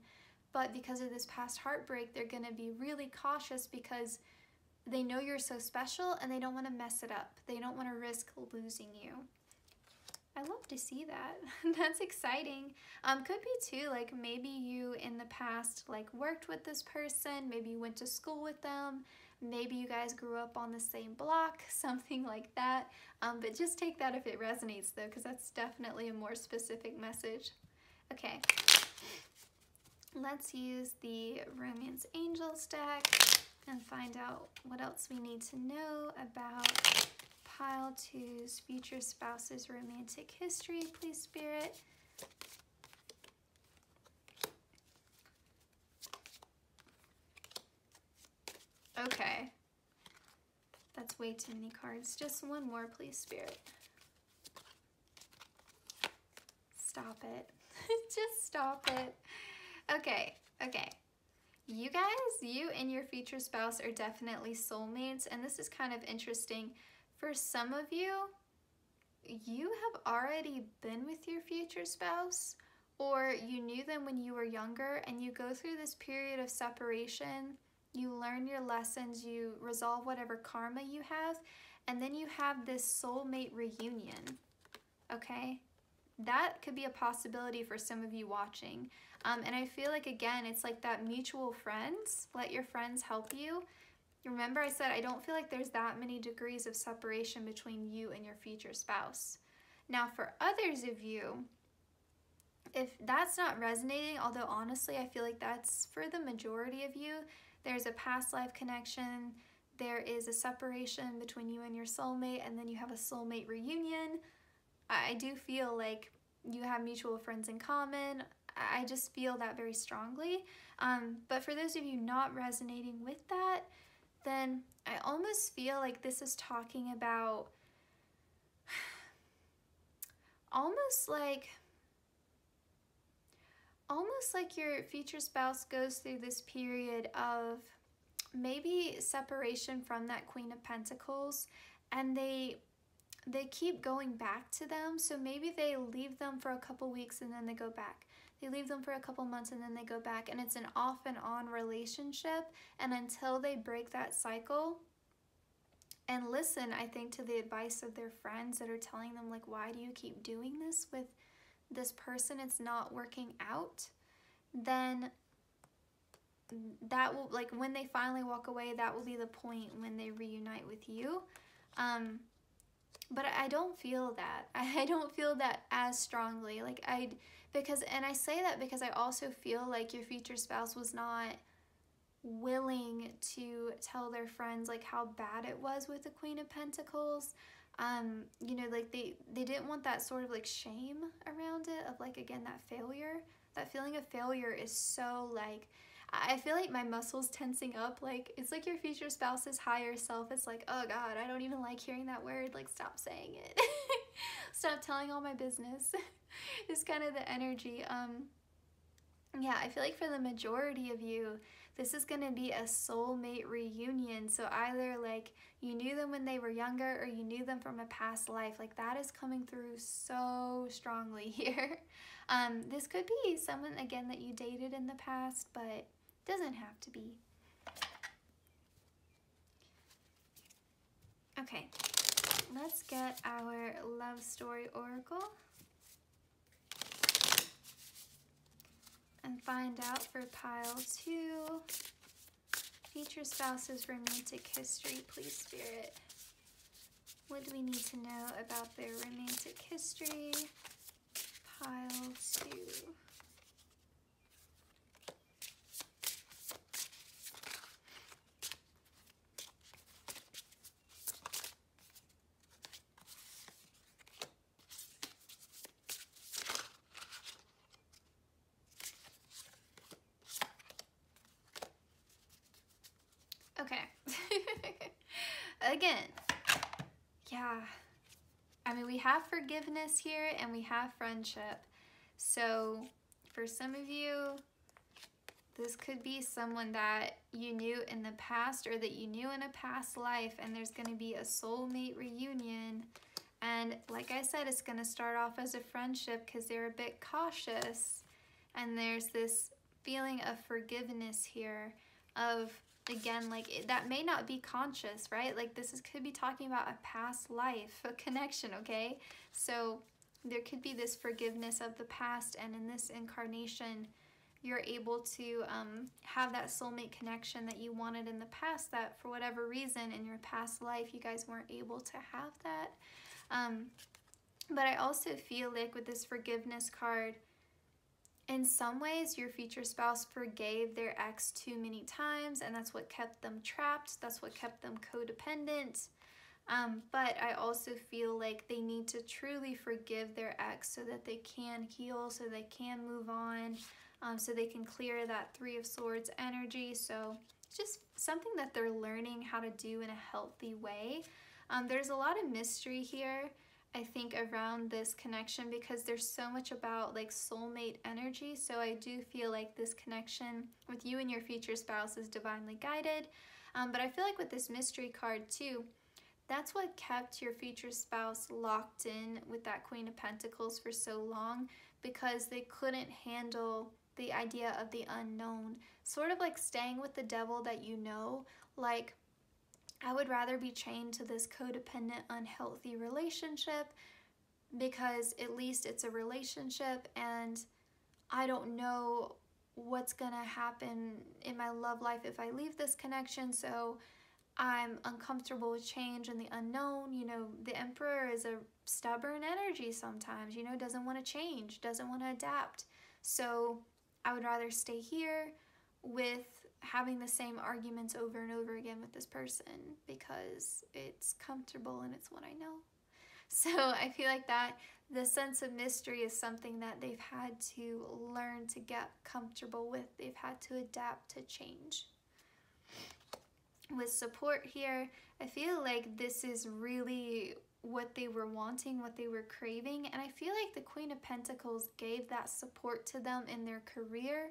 But because of this past heartbreak, they're going to be really cautious because they know you're so special and they don't want to mess it up. They don't want to risk losing you. I love to see that. That's exciting. Could be too, like, maybe you in the past, like, worked with this person. Maybe you went to school with them. Maybe you guys grew up on the same block, something like that. But just take that if it resonates, though, because that's definitely a more specific message. Okay. Let's use the Romance Angels deck and find out what else we need to know about Pile 2's future spouse's romantic history, please, Spirit. Okay. That's way too many cards. Just one more, please, Spirit. Stop it. Just stop it. Okay, okay. You guys, you and your future spouse are definitely soulmates, and this is kind of interesting. For some of you, you have already been with your future spouse, or you knew them when you were younger, and you go through this period of separation. You learn your lessons, you resolve whatever karma you have, and then you have this soulmate reunion, okay? That could be a possibility for some of you watching. And I feel like, again, it's like that mutual friends. Let your friends help you. Remember I said I don't feel like there's that many degrees of separation between you and your future spouse. Now, for others of you, if that's not resonating, although honestly I feel like that's for the majority of you, there's a past life connection, there is a separation between you and your soulmate, and then you have a soulmate reunion. I do feel like you have mutual friends in common. I just feel that very strongly. But for those of you not resonating with that, then I almost feel like this is talking about almost like your future spouse goes through this period of maybe separation from that Queen of Pentacles, and they keep going back to them. So maybe they leave them for a couple weeks and then they go back. They leave them for a couple months and then they go back, and it's an off and on relationship. And until they break that cycle and listen, I think, to the advice of their friends that are telling them, like, why do you keep doing this with this person? It's not working out. Then that will, like, when they finally walk away, that will be the point when they reunite with you. But I don't feel that. I don't feel that as strongly. Like, and I say that because I also feel like your future spouse was not willing to tell their friends, like, how bad it was with the Queen of Pentacles. You know, like, they didn't want that sort of, like, shame around it of, like, again, that failure. That feeling of failure is so, like, I feel like my muscles tensing up. Like, it's like your future spouse's higher self. It's like, oh God, I don't even like hearing that word. Like, stop saying it. Stop telling all my business. It's kind of the energy. Yeah, I feel like for the majority of you, this is going to be a soulmate reunion. So either, like, you knew them when they were younger, or you knew them from a past life. Like, that is coming through so strongly here. This could be someone, again, that you dated in the past, but doesn't have to be. Okay, let's get our love story oracle and find out for pile 2, future spouse's romantic history, please, Spirit. What do we need to know about their romantic history? Pile 2. Okay. Again, yeah. I mean, we have forgiveness here and we have friendship. So for some of you, this could be someone that you knew in the past or that you knew in a past life, and there's going to be a soulmate reunion. And like I said, it's going to start off as a friendship because they're a bit cautious. And there's this feeling of forgiveness here of, again, like that may not be conscious, right? Like this could be talking about a past life, a connection, okay? So there could be this forgiveness of the past, and in this incarnation, you're able to have that soulmate connection that you wanted in the past, that for whatever reason in your past life you guys weren't able to have that. But I also feel like with this forgiveness card, in some ways your future spouse forgave their ex too many times, and that's what kept them trapped, that's what kept them codependent. But I also feel like they need to truly forgive their ex so that they can heal, so they can move on, so they can clear that Three of Swords energy. So it's just something that they're learning how to do in a healthy way. There's a lot of mystery here, I think, around this connection because there's so much about like soulmate energy. So I do feel like this connection with you and your future spouse is divinely guided. But I feel like with this mystery card too, that's what kept your future spouse locked in with that Queen of Pentacles for so long, because they couldn't handle the idea of the unknown. Sort of like staying with the devil that you know, like, I would rather be chained to this codependent, unhealthy relationship because at least it's a relationship and I don't know what's gonna happen in my love life if I leave this connection, so I'm uncomfortable with change and the unknown. You know, the Emperor is a stubborn energy sometimes, you know, doesn't want to change, doesn't want to adapt. So I would rather stay here with having the same arguments over and over again with this person because it's comfortable and it's what I know. So I feel like that the sense of mystery is something that they've had to learn to get comfortable with. They've had to adapt to change. With support here, I feel like this is really what they were wanting, what they were craving, and I feel like the Queen of Pentacles gave that support to them in their career,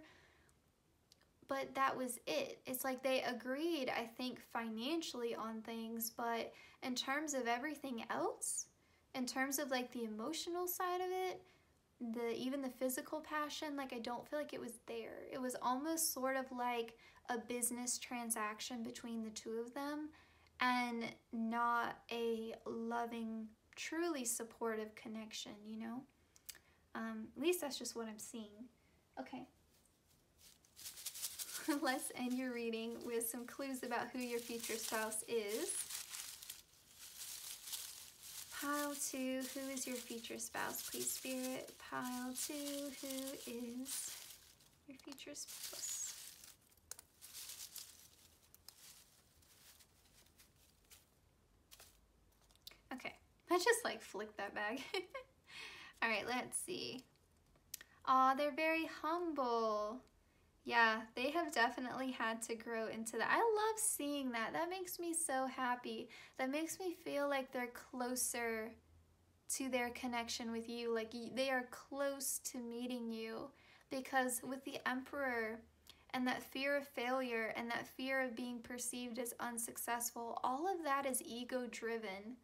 but that was it. It's like they agreed, I think, financially on things, but in terms of everything else, in terms of like the emotional side of it, even the physical passion, like I don't feel like it was there. It was almost sort of like a business transaction between the two of them and not a loving, truly supportive connection, you know? At least that's just what I'm seeing. Okay. Let's end your reading with some clues about who your future spouse is. Pile 2, who is your future spouse? Please, Spirit. Pile 2, who is your future spouse? Okay, I just like flicked that bag. All right, let's see. Aw, they're very humble. Yeah, they have definitely had to grow into that. I love seeing that. That makes me so happy. That makes me feel like they're closer to their connection with you. Like they are close to meeting you, because with the Emperor and that fear of failure and that fear of being perceived as unsuccessful, all of that is ego driven,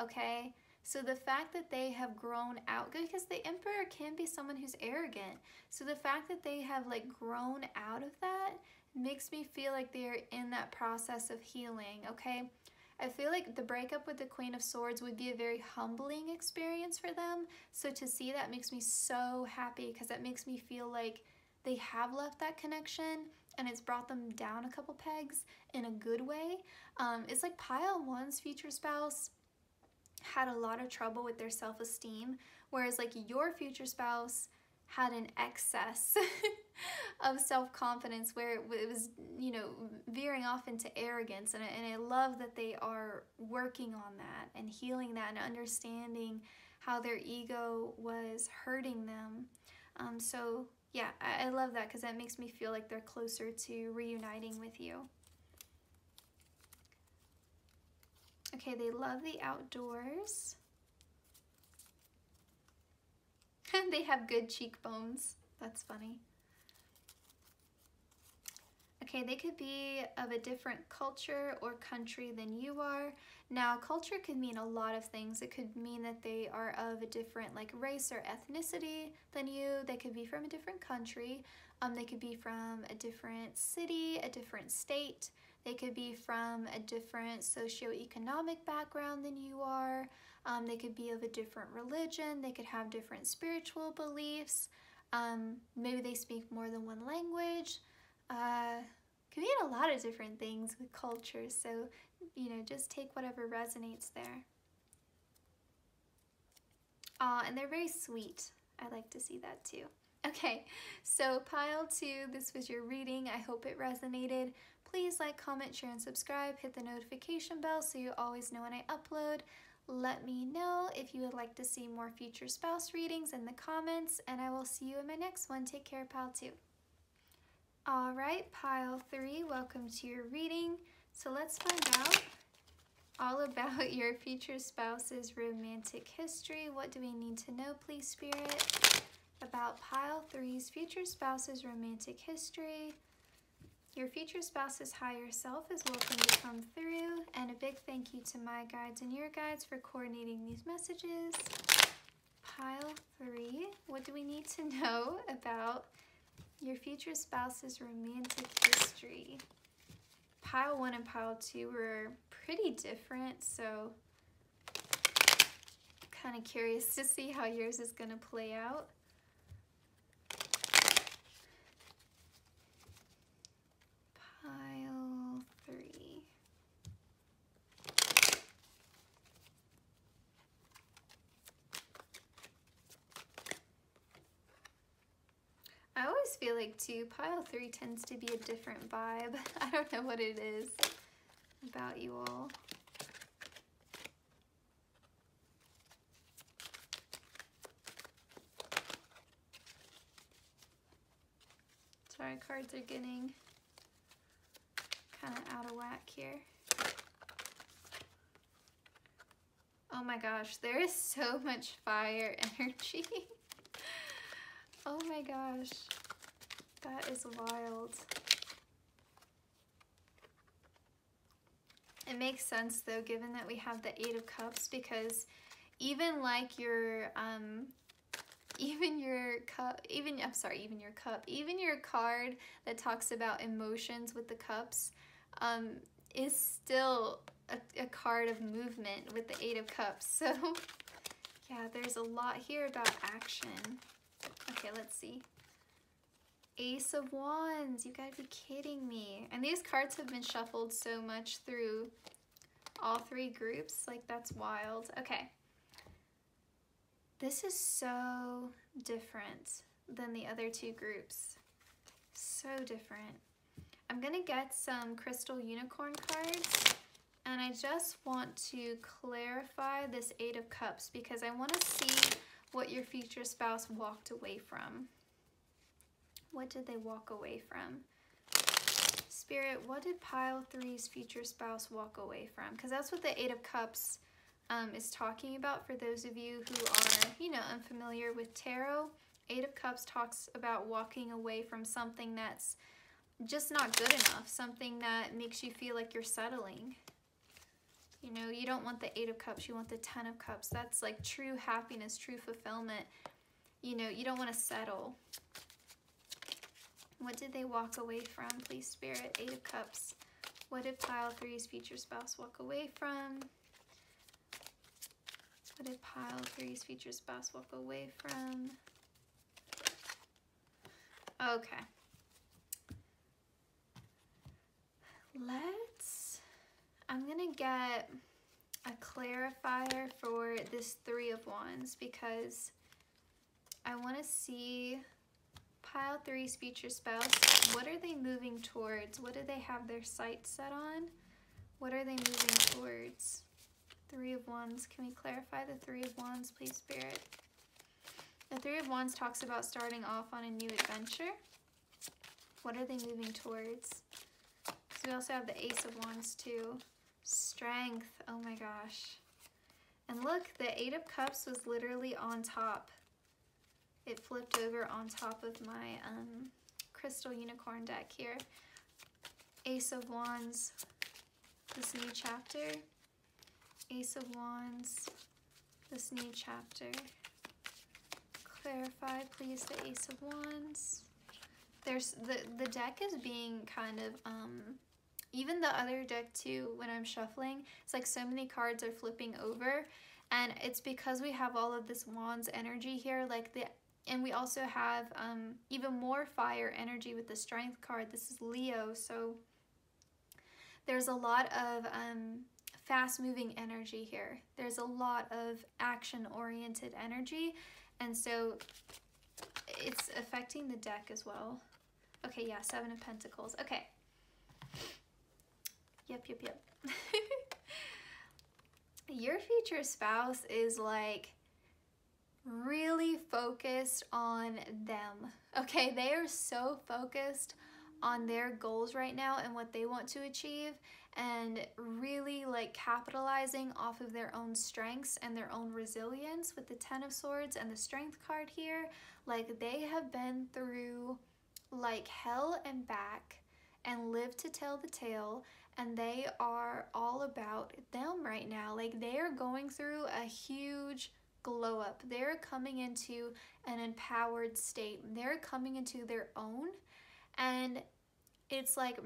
okay? So the fact that they have grown out, because the Emperor can be someone who's arrogant. So the fact that they have like grown out of that makes me feel like they're in that process of healing, okay? I feel like the breakup with the Queen of Swords would be a very humbling experience for them. So to see that makes me so happy, because that makes me feel like they have left that connection and it's brought them down a couple pegs in a good way. It's like Pile 1's future spouse had a lot of trouble with their self-esteem, whereas like your future spouse had an excess of self-confidence where it was, you know, veering off into arrogance, and I love that they are working on that and healing that and understanding how their ego was hurting them. So yeah, I love that, because that makes me feel like they're closer to reuniting with you. Okay, they love the outdoors. They have good cheekbones. That's funny. Okay, they could be of a different culture or country than you are. Now, culture could mean a lot of things. It could mean that they are of a different like race or ethnicity than you. They could be from a different country. They could be from a different city, a different state. They could be from a different socioeconomic background than you are. They could be of a different religion. They could have different spiritual beliefs. Maybe they speak more than one language. Can mean a lot of different things with culture, so you know, just take whatever resonates there. And they're very sweet. I like to see that too. Okay, so pile 2, this was your reading. I hope it resonated. Please like, comment, share, and subscribe. Hit the notification bell so you always know when I upload. Let me know if you would like to see more future spouse readings in the comments, and I will see you in my next one. Take care, pile 2. Alright, pile 3, welcome to your reading. So let's find out all about your future spouse's romantic history. What do we need to know, please, Spirit, about pile 3's future spouse's romantic history? Your future spouse's higher self is welcome to come through, and a big thank you to my guides and your guides for coordinating these messages. Pile 3, what do we need to know about your future spouse's romantic history? Pile 1 and pile 2 were pretty different, so kind of curious to see how yours is going to play out. Pile 3. I always feel like too, pile 3 tends to be a different vibe. I don't know what it is about you all. Sorry, cards are getting kind of out of whack here. Oh my gosh, there is so much fire energy. Oh my gosh, that is wild. It makes sense though, given that we have the 8 of Cups, because even like your your card that talks about emotions with the cups is still a card of movement with the 8 of Cups. So yeah, there's a lot here about action. Okay, let's see. Ace of Wands, you gotta be kidding me. And these cards have been shuffled so much through all 3 groups, like that's wild. Okay. This is so different than the other 2 groups. So different. I'm gonna get some crystal unicorn cards, and I just want to clarify this 8 of Cups because I want to see what your future spouse walked away from. What did they walk away from? Spirit, what did pile 3's future spouse walk away from? Because that's what the 8 of Cups is talking about for those of you who are, you know, unfamiliar with tarot. 8 of Cups talks about walking away from something that's just not good enough, something that makes you feel like you're settling. You know, you don't want the 8 of Cups, you want the 10 of Cups. That's like true happiness, true fulfillment. You know, you don't want to settle. What did they walk away from, please, Spirit? 8 of Cups. What did pile 3's future spouse walk away from? What did pile 3's future spouse walk away from? Okay. I'm gonna get a clarifier for this 3 of Wands because I want to see pile 3's future spouse. What are they moving towards? What do they have their sights set on? What are they moving towards? 3 of Wands. Can we clarify the 3 of Wands, please, Spirit? The 3 of Wands talks about starting off on a new adventure. What are they moving towards? So we also have the Ace of Wands too. Strength. Oh my gosh. And look, the 8 of Cups was literally on top. it flipped over on top of my crystal unicorn deck here. Ace of Wands, this new chapter. Ace of Wands, this new chapter. Clarify, please, the Ace of Wands. There's the deck is being kind of even the other deck too, when I'm shuffling, it's like so many cards are flipping over, and it's because we have all of this Wands energy here, and we also have even more fire energy with the Strength card. This is Leo, so there's a lot of fast moving energy here. There's a lot of action oriented energy, and so it's affecting the deck as well. Okay, yeah, Seven of Pentacles. Okay. Yep. Your future spouse is like really focused on them. Okay, they are so focused on their goals right now and what they want to achieve, and really like capitalizing off of their own strengths and their own resilience with the Ten of Swords and the Strength card here. Like, they have been through like hell and back and lived to tell the tale, and they are all about them right now. Like, they are going through a huge glow up. They're coming into an empowered state. They're coming into their own, and it's like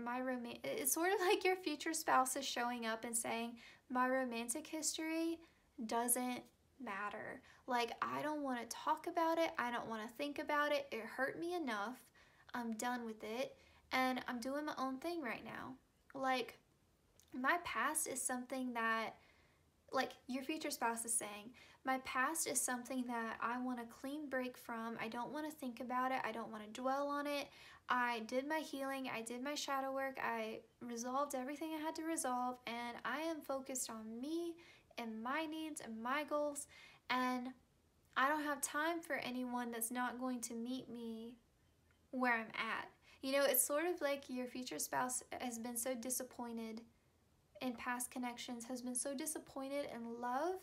it's sort of like your future spouse is showing up and saying, my romantic history doesn't matter. Like, I don't want to talk about it. I don't want to think about it. It hurt me enough. I'm done with it, and I'm doing my own thing right now. Like, my past is something that, like, your future spouse is saying, my past is something that I want a clean break from. I don't want to think about it. I don't want to dwell on it. I did my healing. I did my shadow work. I resolved everything I had to resolve, and I am focused on me and my needs and my goals, and I don't have time for anyone that's not going to meet me where I'm at. You know, it's sort of like your future spouse has been so disappointed in past connections, has been so disappointed in love,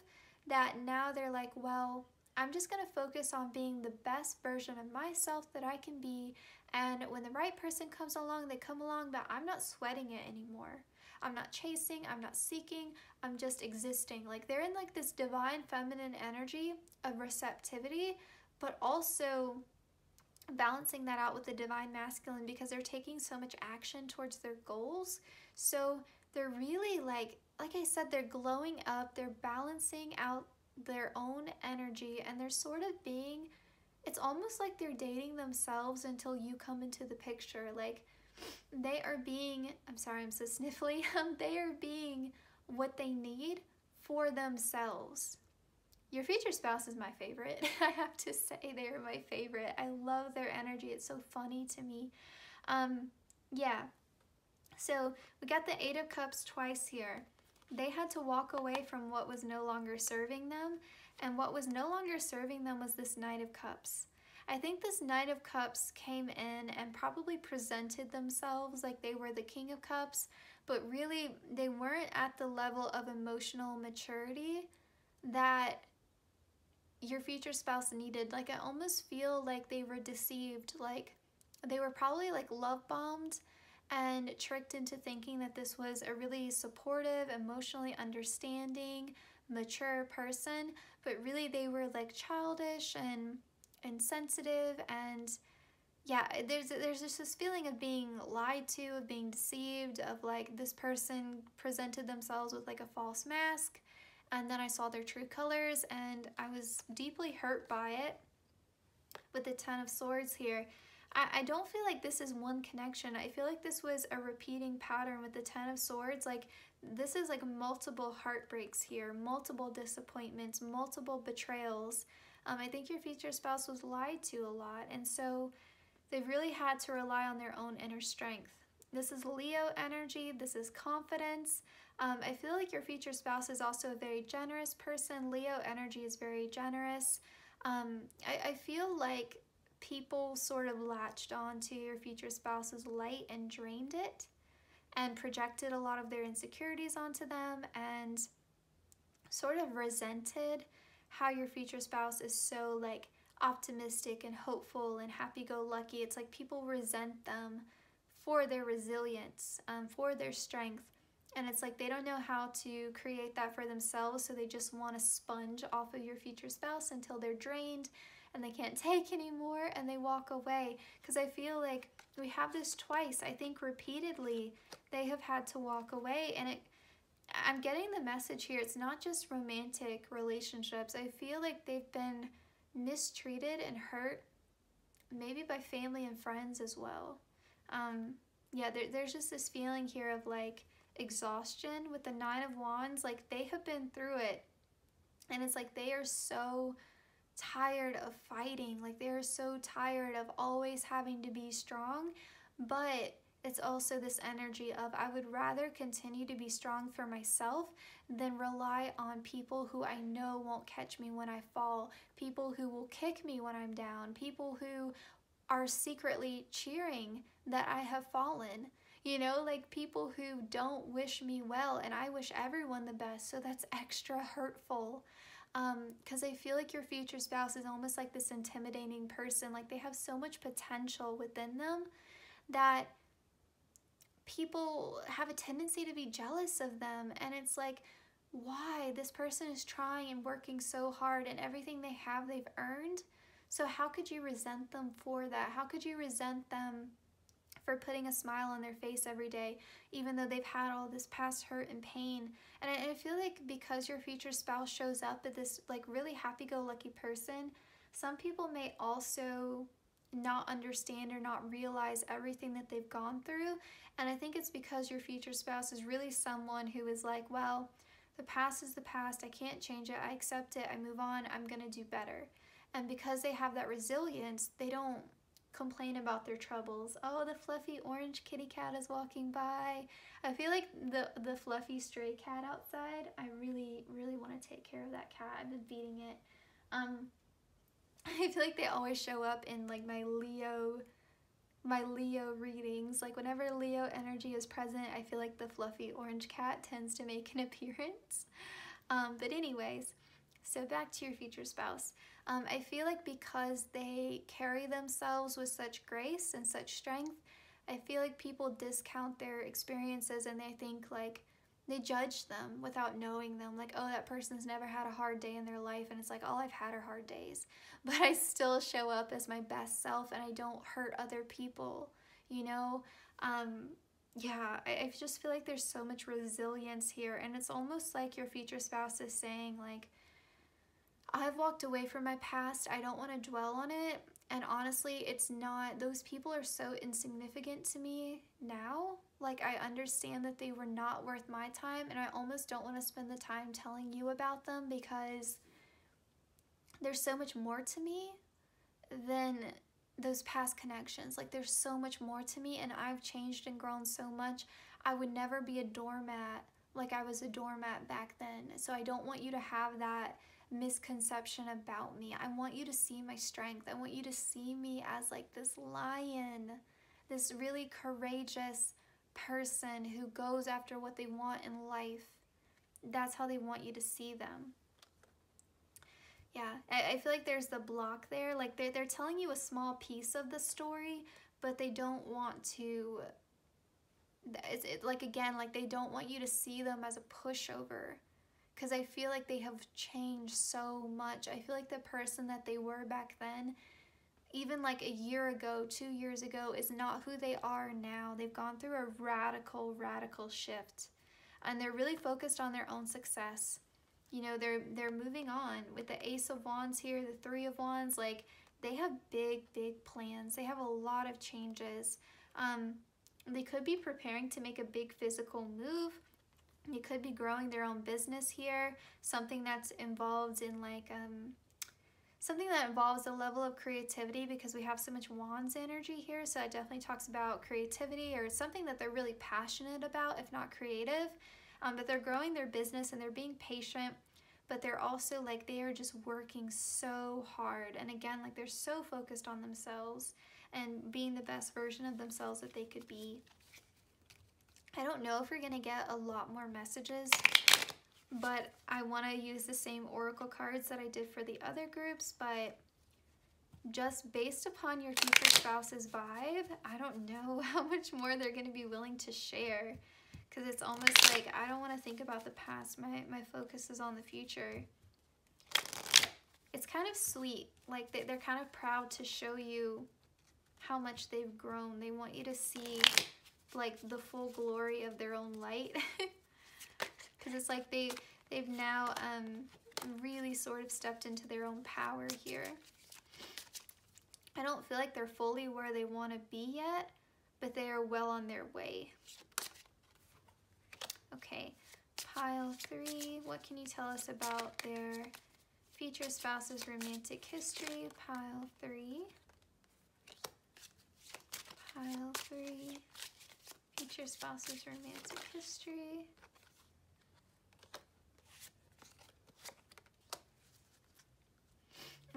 that now they're like, well, I'm just going to focus on being the best version of myself that I can be, and when the right person comes along, they come along, but I'm not sweating it anymore. I'm not chasing, I'm not seeking, I'm just existing. Like, they're in like this divine feminine energy of receptivity, but also balancing that out with the divine masculine, because they're taking so much action towards their goals. So they're really like I said, they're glowing up, they're balancing out their own energy, and they're sort of being, it's almost like they're dating themselves until you come into the picture. Like, they are being, I'm sorry, I'm so sniffly, they are being what they need for themselves. Your future spouse is my favorite. I have to say, they are my favorite. I love their energy. It's so funny to me. Yeah. So we got the Eight of Cups twice here. They had to walk away from what was no longer serving them, and what was no longer serving them was this Knight of Cups. I think this Knight of Cups came in and probably presented themselves like they were the King of Cups, but really they weren't at the level of emotional maturity that your future spouse needed. Like, I almost feel like they were deceived. Like, they were probably like love bombed and tricked into thinking that this was a really supportive, emotionally understanding, mature person, but really they were like childish and sensitive, and yeah, there's just this feeling of being lied to, of being deceived, of like this person presented themselves with like a false mask, and then I saw their true colors, and I was deeply hurt by it. With the Ten of Swords here, I don't feel like this is one connection. I feel like this was a repeating pattern with the Ten of Swords. Like, this is like multiple heartbreaks here, multiple disappointments, multiple betrayals. I think your future spouse was lied to a lot, and so they've really had to rely on their own inner strength. This is Leo energy. This is confidence. I feel like your future spouse is also a very generous person. Leo energy is very generous. I feel like people sort of latched on to your future spouse's light and drained it and projected a lot of their insecurities onto them, and sort of resented how your future spouse is so like optimistic and hopeful and happy-go-lucky. It's like people resent them for their resilience, for their strength. And it's like they don't know how to create that for themselves, so they just want to sponge off of your future spouse until they're drained and they can't take anymore and they walk away. Because I feel like we have this twice. I think repeatedly they have had to walk away, and I'm getting the message here. It's not just romantic relationships. I feel like they've been mistreated and hurt, maybe by family and friends as well. Yeah, there's just this feeling here of like exhaustion with the Nine of Wands. Like they have been through it, and it's like they are so tired of fighting. Like they are so tired of always having to be strong. But it's also this energy of, I would rather continue to be strong for myself than rely on people who I know won't catch me when I fall, people who will kick me when I'm down, people who are secretly cheering that I have fallen. You know, like people who don't wish me well, and I wish everyone the best, so that's extra hurtful. Because I feel like your future spouse is almost like this intimidating person. Like they have so much potential within them that people have a tendency to be jealous of them. And it's like, why? This person is trying and working so hard, and everything they have, they've earned. So how could you resent them for that? How could you resent them for putting a smile on their face every day, even though they've had all this past hurt and pain? And I feel like because your future spouse shows up as this like really happy-go-lucky person, some people may also not understand or not realize everything that they've gone through. And I think it's because your future spouse is really someone who is like, well, the past is the past. I can't change it. I accept it. I move on. I'm going to do better. And because they have that resilience, they don't complain about their troubles. Oh, the fluffy orange kitty cat is walking by. I feel like the fluffy stray cat outside, I really want to take care of that cat. I've been feeding it. I feel like they always show up in like my Leo readings. Like whenever Leo energy is present, I feel like the fluffy orange cat tends to make an appearance. But anyways, so back to your future spouse. I feel like because they carry themselves with such grace and such strength, I feel like people discount their experiences, and they think like, they judge them without knowing them. Like, oh, that person's never had a hard day in their life, and it's like, all I've had are hard days. But I still show up as my best self, and I don't hurt other people, you know? Yeah, I just feel like there's so much resilience here, and it's almost like your future spouse is saying like, I've walked away from my past. I don't want to dwell on it. And honestly, it's not, those people are so insignificant to me now. Like, I understand that they were not worth my time, and I almost don't want to spend the time telling you about them because there's so much more to me than those past connections. Like, there's so much more to me, and I've changed and grown so much. I would never be a doormat like I was a doormat back then. So I don't want you to have that misconception about me. I want you to see my strength. I want you to see me as like this lion, this really courageous person who goes after what they want in life. That's how they want you to see them. Yeah, I feel like there's the block there. Like they're telling you a small piece of the story, but they don't want to, like again, like they don't want you to see them as a pushover. Because I feel like they have changed so much. I feel like the person that they were back then, even like a year ago, 2 years ago, is not who they are now. They've gone through a radical shift. And they're really focused on their own success. You know, they're moving on. With the Ace of Wands here, the Three of Wands, like they have big plans. They have a lot of changes. They could be preparing to make a big physical move. They could be growing their own business here, something that's involved in like, something that involves a level of creativity, because we have so much Wands energy here. So it definitely talks about creativity or something that they're really passionate about, if not creative. But they're growing their business and they're being patient, but they're also like, they are just working so hard. And again, like they're so focused on themselves and being the best version of themselves that they could be. I don't know if you're going to get a lot more messages, but I want to use the same oracle cards that I did for the other groups. But just based upon your future spouse's vibe, I don't know how much more they're going to be willing to share. Because it's almost like, I don't want to think about the past. My focus is on the future. It's kind of sweet. Like, they're kind of proud to show you how much they've grown. They want you to see, like, the full glory of their own light. Because it's like they've now really sort of stepped into their own power here. I don't feel like they're fully where they want to be yet, but they are well on their way. Okay, pile 3. What can you tell us about their future spouse's romantic history? Pile 3. Pile 3. Future spouse's romantic history.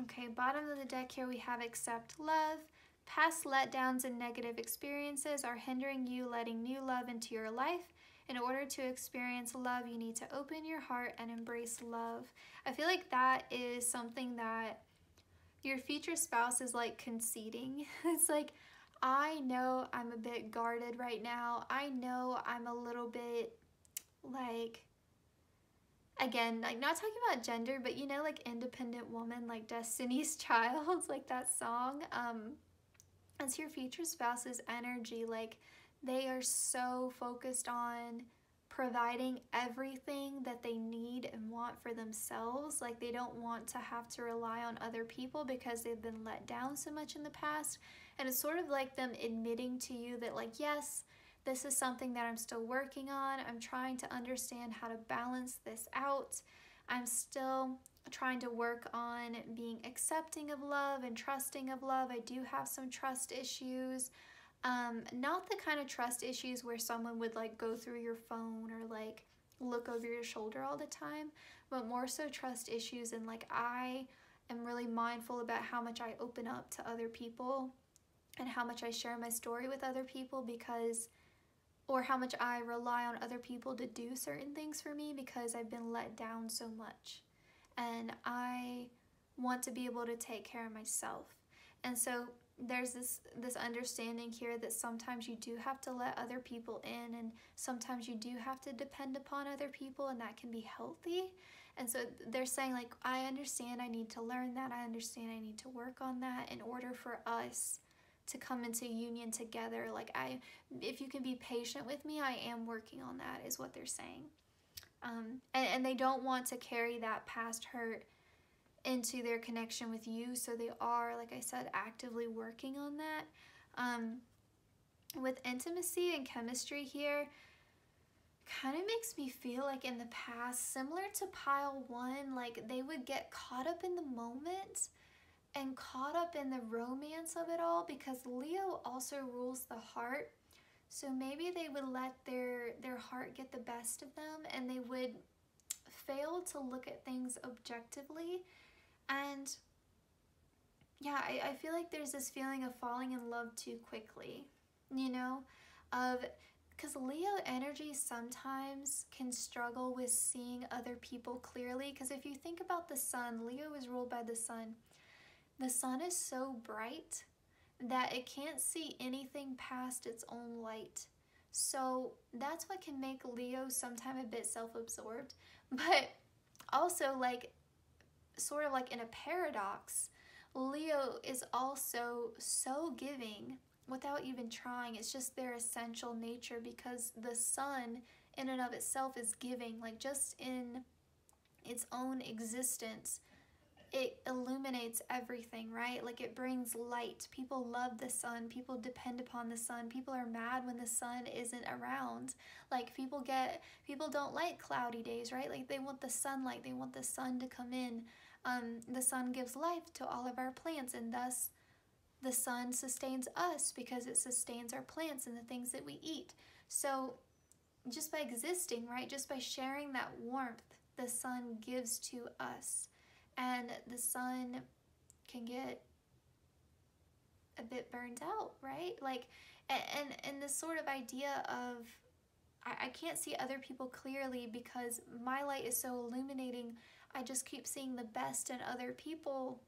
Okay, bottom of the deck here we have accept love. Past letdowns and negative experiences are hindering you letting new love into your life. In order to experience love, you need to open your heart and embrace love. I feel like that is something that your future spouse is like conceding. It's like, I know I'm a bit guarded right now. I know I'm a little bit like, again, like not talking about gender, but you know, like independent woman, like Destiny's Child, like that song. It's your future spouse's energy. Like, they are so focused on providing everything that they need and want for themselves. Like, they don't want to have to rely on other people because they've been let down so much in the past. And it's sort of like them admitting to you that, like, yes, this is something that I'm still working on. I'm trying to understand how to balance this out. I'm still trying to work on being accepting of love and trusting of love. I do have some trust issues. Not the kind of trust issues where someone would like go through your phone or like look over your shoulder all the time, but more so trust issues, and like I am really mindful about how much I open up to other people and how much I share my story with other people, because, or how much I rely on other people to do certain things for me because I've been let down so much. And I want to be able to take care of myself. And so there's this understanding here that sometimes you do have to let other people in, and sometimes you do have to depend upon other people, and that can be healthy. And so they're saying, like, I understand I need to learn that. I understand I need to work on that in order for us to come into union together. Like, if you can be patient with me, I am working on that, is what they're saying. And they don't want to carry that past hurt into their connection with you, so they are, like I said, actively working on that. With intimacy and chemistry here, kind of makes me feel like in the past, similar to pile 1, like they would get caught up in the moment and caught up in the romance of it all, because Leo also rules the heart. So maybe they would let their heart get the best of them, and they would fail to look at things objectively. And yeah, I feel like there's this feeling of falling in love too quickly, you know, because Leo energy sometimes can struggle with seeing other people clearly. Because if you think about the sun, Leo is ruled by the sun. The sun is so bright that it can't see anything past its own light. So that's what can make Leo sometimes a bit self-absorbed. But also, like, sort of like in a paradox, Leo is also so giving without even trying. It's just their essential nature, because the sun in and of itself is giving. Like, just in its own existence, it illuminates everything, right? Like, it brings light. People love the sun. People depend upon the sun. People are mad when the sun isn't around. Like, people don't like cloudy days, right? Like, they want the sunlight. They want the sun to come in. The sun gives life to all of our plants, and thus the sun sustains us because it sustains our plants and the things that we eat. So just by existing, right? Just by sharing that warmth, the sun gives to us. And the sun can get a bit burned out, right? Like, and this sort of idea of, I can't see other people clearly because my light is so illuminating. I just keep seeing the best in other people,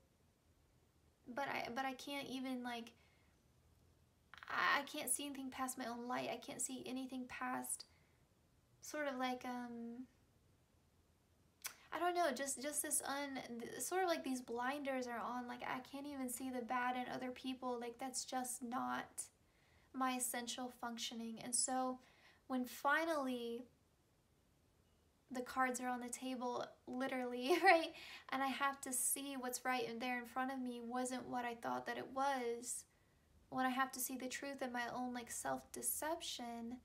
but I can't even, like, I can't see anything past my own light. I can't see anything past sort of like, I don't know, just this sort of like these blinders are on. Like, I can't even see the bad in other people. Like, that's just not my essential functioning. And so when finally the cards are on the table, literally, right, and I have to see what's right there in front of me wasn't what I thought that it was, when I have to see the truth in my own, like, self-deception,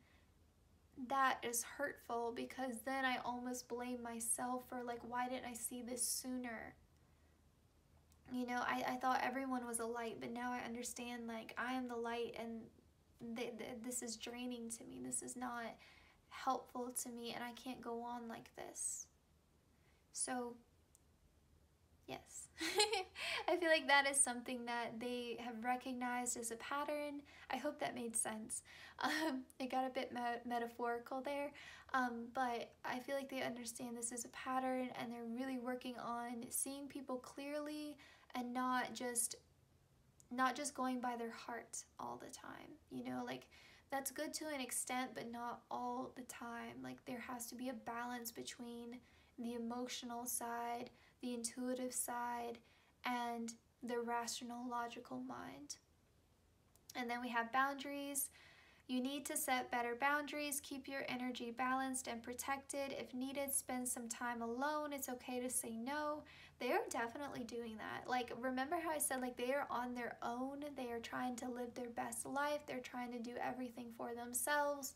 that is hurtful, because then I almost blame myself for, like, why didn't I see this sooner? You know, I thought everyone was a light, but now I understand, like, I am the light, and this is draining to me. This is not helpful to me, and I can't go on like this. So yes, I feel like that is something that they have recognized as a pattern. I hope that made sense. It got a bit metaphorical there, but I feel like they understand this is a pattern, and they're really working on seeing people clearly and not just going by their heart all the time. You know, like, that's good to an extent, but not all the time. Like, there has to be a balance between the emotional side, the intuitive side, and the rational, logical mind. And then we have boundaries. You need to set better boundaries. Keep your energy balanced and protected. If needed, spend some time alone. It's okay to say no. They are definitely doing that. Like, remember how I said, like, they are on their own. They are trying to live their best life. They're trying to do everything for themselves.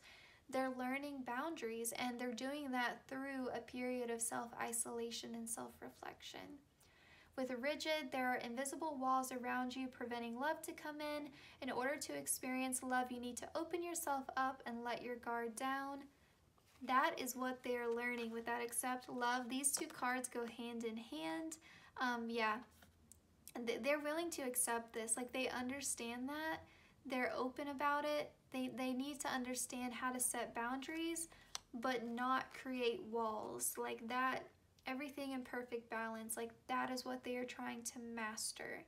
They're learning boundaries, and they're doing that through a period of self-isolation and self-reflection. With rigid, there are invisible walls around you preventing love to come in. In order to experience love, you need to open yourself up and let your guard down. That is what they're learning with that accept love. These two cards go hand in hand. Yeah, they're willing to accept this. Like, they understand that. They're open about it. They need to understand how to set boundaries, but not create walls. Like, that, everything in perfect balance, like, that is what they are trying to master.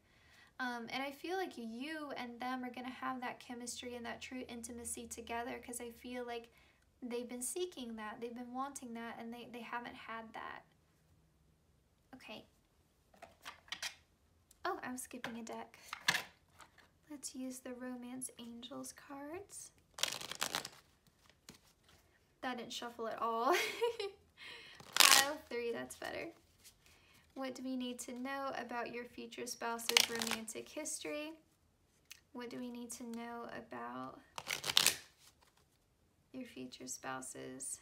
And I feel like you and them are going to have that chemistry and that true intimacy together, because I feel like they've been seeking that, they've been wanting that, and they haven't had that. Okay. Oh, I'm skipping a deck. Let's use the Romance Angels cards. That didn't shuffle at all. Pile 3, that's better. What do we need to know about your future spouse's romantic history? What do we need to know about your future spouse's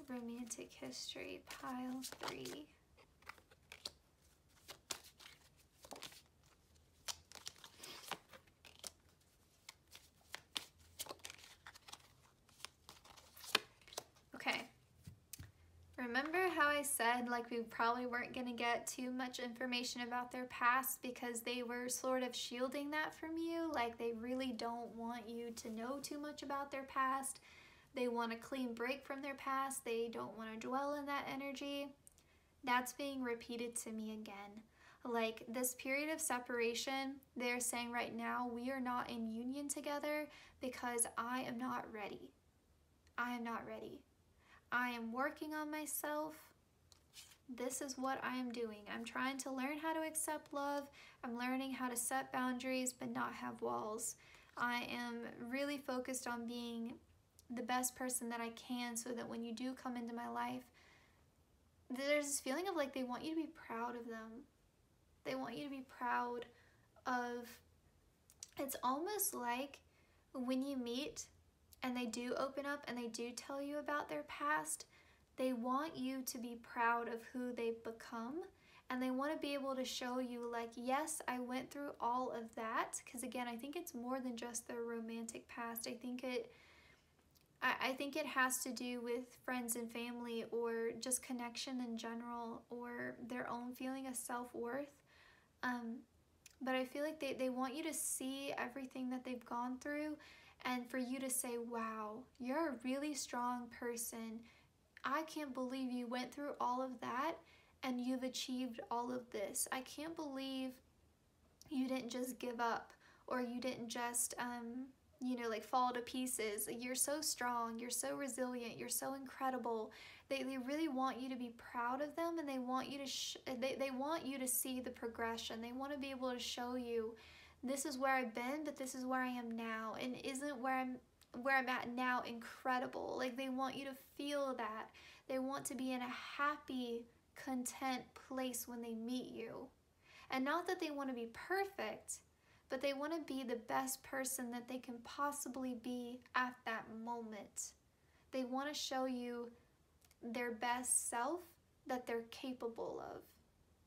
romantic history? Pile 3. Remember how I said, like, we probably weren't going to get too much information about their past because they were sort of shielding that from you? Like, they really don't want you to know too much about their past. They want a clean break from their past. They don't want to dwell in that energy. That's being repeated to me again. Like, this period of separation, they're saying right now, we are not in union together because I am not ready. I am not ready. I am working on myself. This is what I am doing. I'm trying to learn how to accept love. I'm learning how to set boundaries but not have walls. I am really focused on being the best person that I can, so that when you do come into my life, there's this feeling of, like, they want you to be proud of them. They want you to be proud of, it's almost like when you meet and they do open up and they do tell you about their past, they want you to be proud of who they've become, and they want to be able to show you, like, yes, I went through all of that, because again, I think it's more than just their romantic past. I think it has to do with friends and family, or just connection in general, or their own feeling of self-worth. But I feel like they want you to see everything that they've gone through, and for you to say, wow, you're a really strong person. I can't believe you went through all of that, and you've achieved all of this. I can't believe you didn't just give up, or you didn't just, you know, like fall to pieces. You're so strong, you're so resilient, you're so incredible. They really want you to be proud of them, and they want you to they want you to see the progression. They want to be able to show you, this is where I've been, but this is where I am now, and isn't where I'm at now incredible? Like, they want you to feel that. They want to be in a happy, content place when they meet you. And not that they want to be perfect, but they want to be the best person that they can possibly be at that moment. They want to show you their best self that they're capable of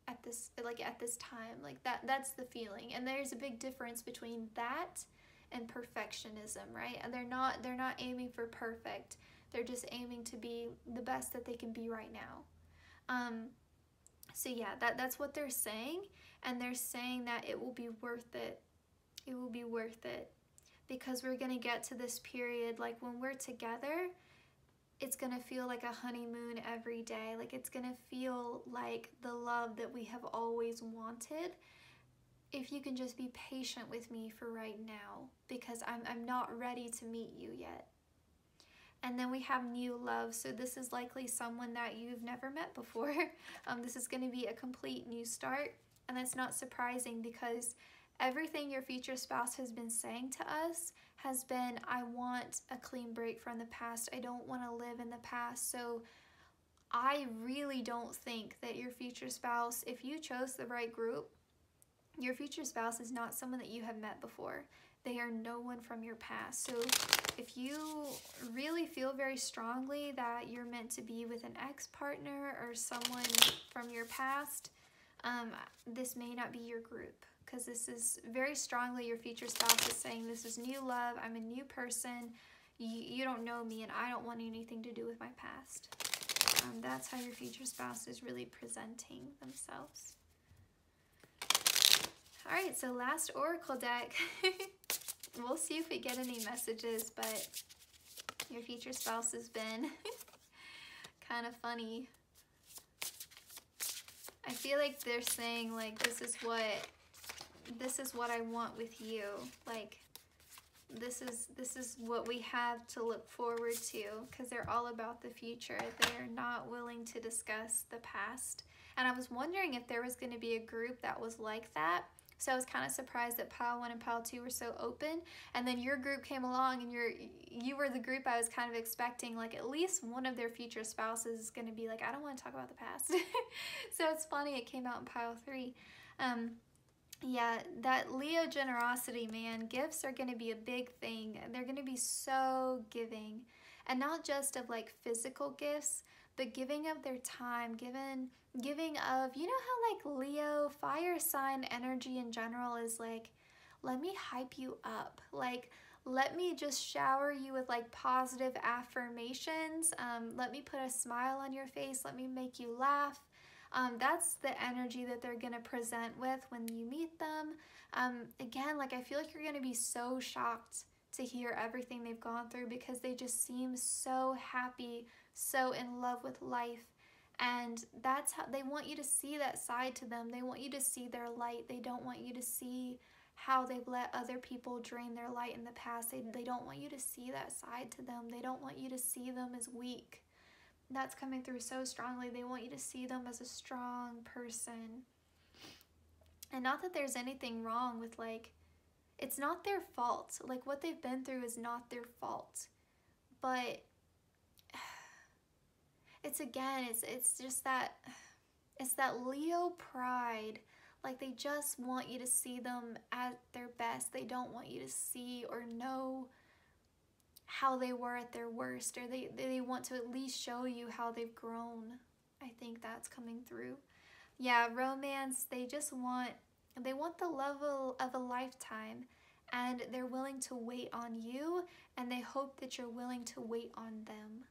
at this time. Like, that's the feeling. And there's a big difference between that and perfectionism, right? And they're not aiming for perfect. They're just aiming to be the best that they can be right now. So yeah, that's what they're saying, and they're saying that it will be worth it. It will be worth it, because we're gonna get to this period, like when we're together, it's gonna feel like a honeymoon every day. Like, it's gonna feel like the love that we have always wanted. If you can just be patient with me for right now, because I'm not ready to meet you yet. And then we have new love. So this is likely someone that you've never met before. This is going to be a complete new start. And that's not surprising, because everything your future spouse has been saying to us has been, I want a clean break from the past. I don't want to live in the past. So I really don't think that your future spouse, if you chose the right group, your future spouse is not someone that you have met before. They are no one from your past. So if you really feel very strongly that you're meant to be with an ex-partner or someone from your past, this may not be your group, because this is very strongly your future spouse is saying, this is new love, I'm a new person, you don't know me, and I don't want anything to do with my past. That's how your future spouse is really presenting themselves. All right, so last oracle deck. We'll see if we get any messages, but your future spouse has been kind of funny. I feel like they're saying, like, this is what I want with you. Like, this is what we have to look forward to, because they're all about the future. They are not willing to discuss the past. And I was wondering if there was going to be a group that was like that. So I was kind of surprised that Pile 1 and Pile 2 were so open. And then your group came along, and you were the group I was kind of expecting, like, at least one of their future spouses is going to be like, I don't want to talk about the past. So it's funny it came out in Pile 3. Yeah, that Leo generosity, man, gifts are going to be a big thing. They're going to be so giving. And not just of, like, physical gifts, but giving of their time, giving of, you know how, like, Leo, fire sign energy in general is like, let me hype you up. Like, let me just shower you with, like, positive affirmations. Let me put a smile on your face. Let me make you laugh. That's the energy that they're going to present with when you meet them. Again, like, I feel like you're going to be so shocked to hear everything they've gone through, because they just seem so happy, so in love with life. And that's how they want you to see that side to them. They want you to see their light. They don't want you to see how they've let other people drain their light in the past. They don't want you to see that side to them. They don't want you to see them as weak. That's coming through so strongly. They want you to see them as a strong person. And not that there's anything wrong with, like, it's not their fault. Like, what they've been through is not their fault. But it's, again, it's just that, it's that Leo pride. Like, they just want you to see them at their best. They don't want you to see or know how they were at their worst, or they want to at least show you how they've grown. I think that's coming through. Yeah, romance, they want the love of a lifetime, and they're willing to wait on you, and they hope that you're willing to wait on them.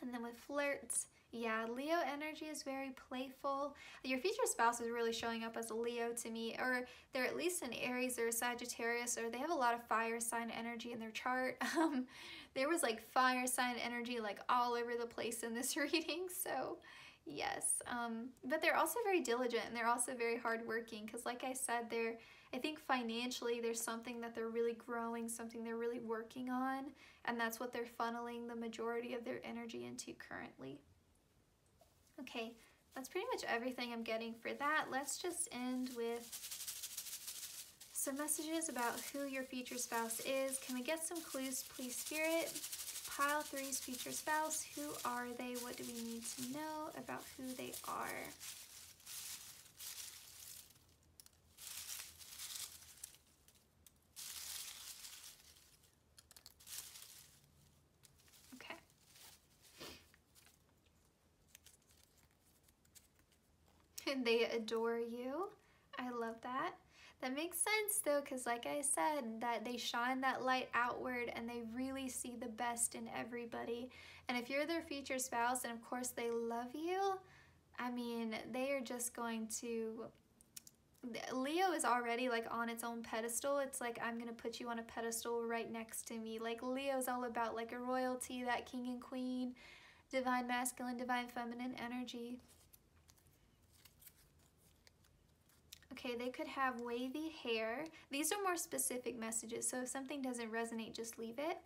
And then with flirts, yeah, Leo energy is very playful. Your future spouse is really showing up as a Leo to me, or they're at least an Aries or a Sagittarius, or they have a lot of fire sign energy in their chart. There was, like, fire sign energy, like, all over the place in this reading. So Yes, but they're also very diligent and they're also very hardworking because, like I said, I think financially, there's something that they're really growing, something they're really working on, and that's what they're funneling the majority of their energy into currently. Okay, that's pretty much everything I'm getting for that. Let's just end with some messages about who your future spouse is. Can we get some clues, please, Spirit? Pile 3's future spouse. Who are they? What do we need to know about who they are? Okay. And they adore you. I love that. That makes sense though, because like I said, that they shine that light outward and they really see the best in everybody. And if you're their future spouse and of course they love you, I mean, they are just going to... Leo is already like on its own pedestal. It's like, I'm gonna put you on a pedestal right next to me. Like Leo's all about like a royalty, that king and queen, divine masculine, divine feminine energy. Okay, they could have wavy hair. These are more specific messages, so if something doesn't resonate, just leave it.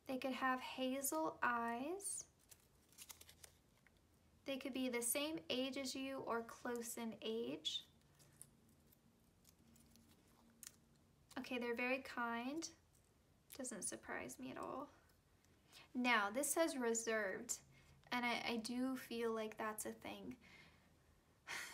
They could have hazel eyes. They could be the same age as you or close in age. Okay, they're very kind. Doesn't surprise me at all. Now, this says reserved, and I do feel like that's a thing.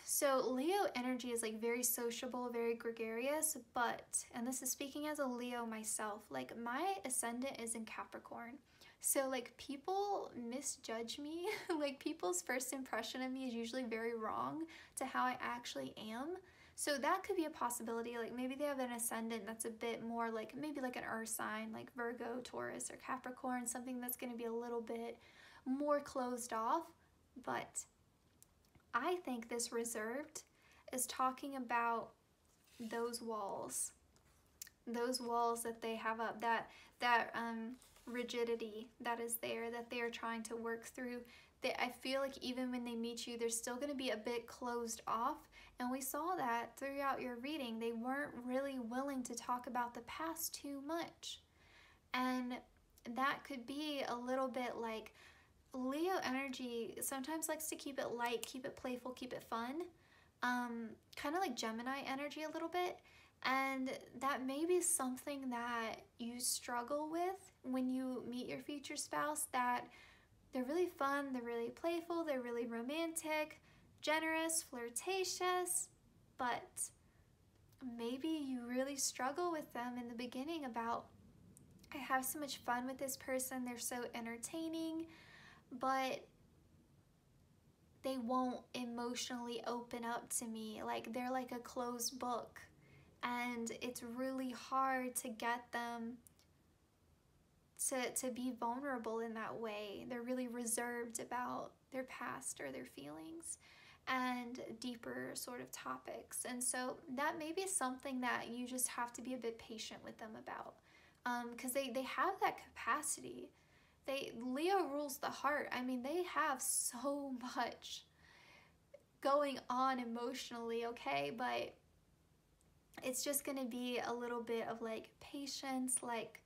So Leo energy is like very sociable, very gregarious, but, and this is speaking as a Leo myself, like my ascendant is in Capricorn. So like people misjudge me, like people's first impression of me is usually very wrong to how I actually am. So that could be a possibility, like maybe they have an ascendant that's a bit more like, maybe like an earth sign, like Virgo, Taurus, or Capricorn, something that's gonna be a little bit more closed off, but I think this reserved is talking about those walls that they have up, that rigidity that is there, that they are trying to work through. I feel like even when they meet you, they're still going to be a bit closed off, and we saw that throughout your reading. They weren't really willing to talk about the past too much, and that could be a little bit like Leo energy sometimes likes to keep it light, keep it playful, keep it fun. Kind of like Gemini energy a little bit. And that may be something that you struggle with when you meet your future spouse, that they're really fun, they're really playful, they're really romantic, generous, flirtatious, but maybe you really struggle with them in the beginning about, I have so much fun with this person, they're so entertaining, but they won't emotionally open up to me. Like they're like a closed book, and it's really hard to get them to be vulnerable in that way. They're really reserved about their past or their feelings and deeper sort of topics. And so that may be something that you just have to be a bit patient with them about, because they have that capacity. Leo rules the heart. I mean, they have so much going on emotionally, okay? But it's just going to be a little bit of like patience, like,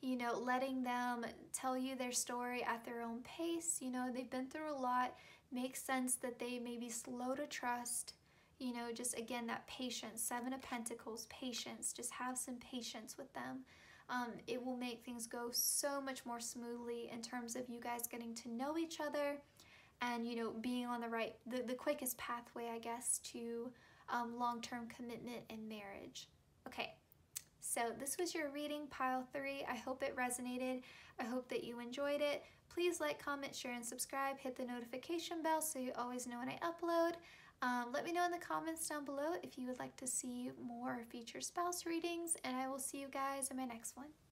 you know, letting them tell you their story at their own pace. You know, they've been through a lot. Makes sense that they may be slow to trust. You know, just again, that patience. 7 of Pentacles, patience. Just have some patience with them. It will make things go so much more smoothly in terms of you guys getting to know each other and, you know, being on the quickest pathway, I guess, to long-term commitment and marriage. Okay, so this was your reading, pile 3. I hope it resonated. I hope that you enjoyed it. Please like, comment, share, and subscribe. Hit the notification bell so you always know when I upload. Let me know in the comments down below if you would like to see more future spouse readings, and I will see you guys in my next one.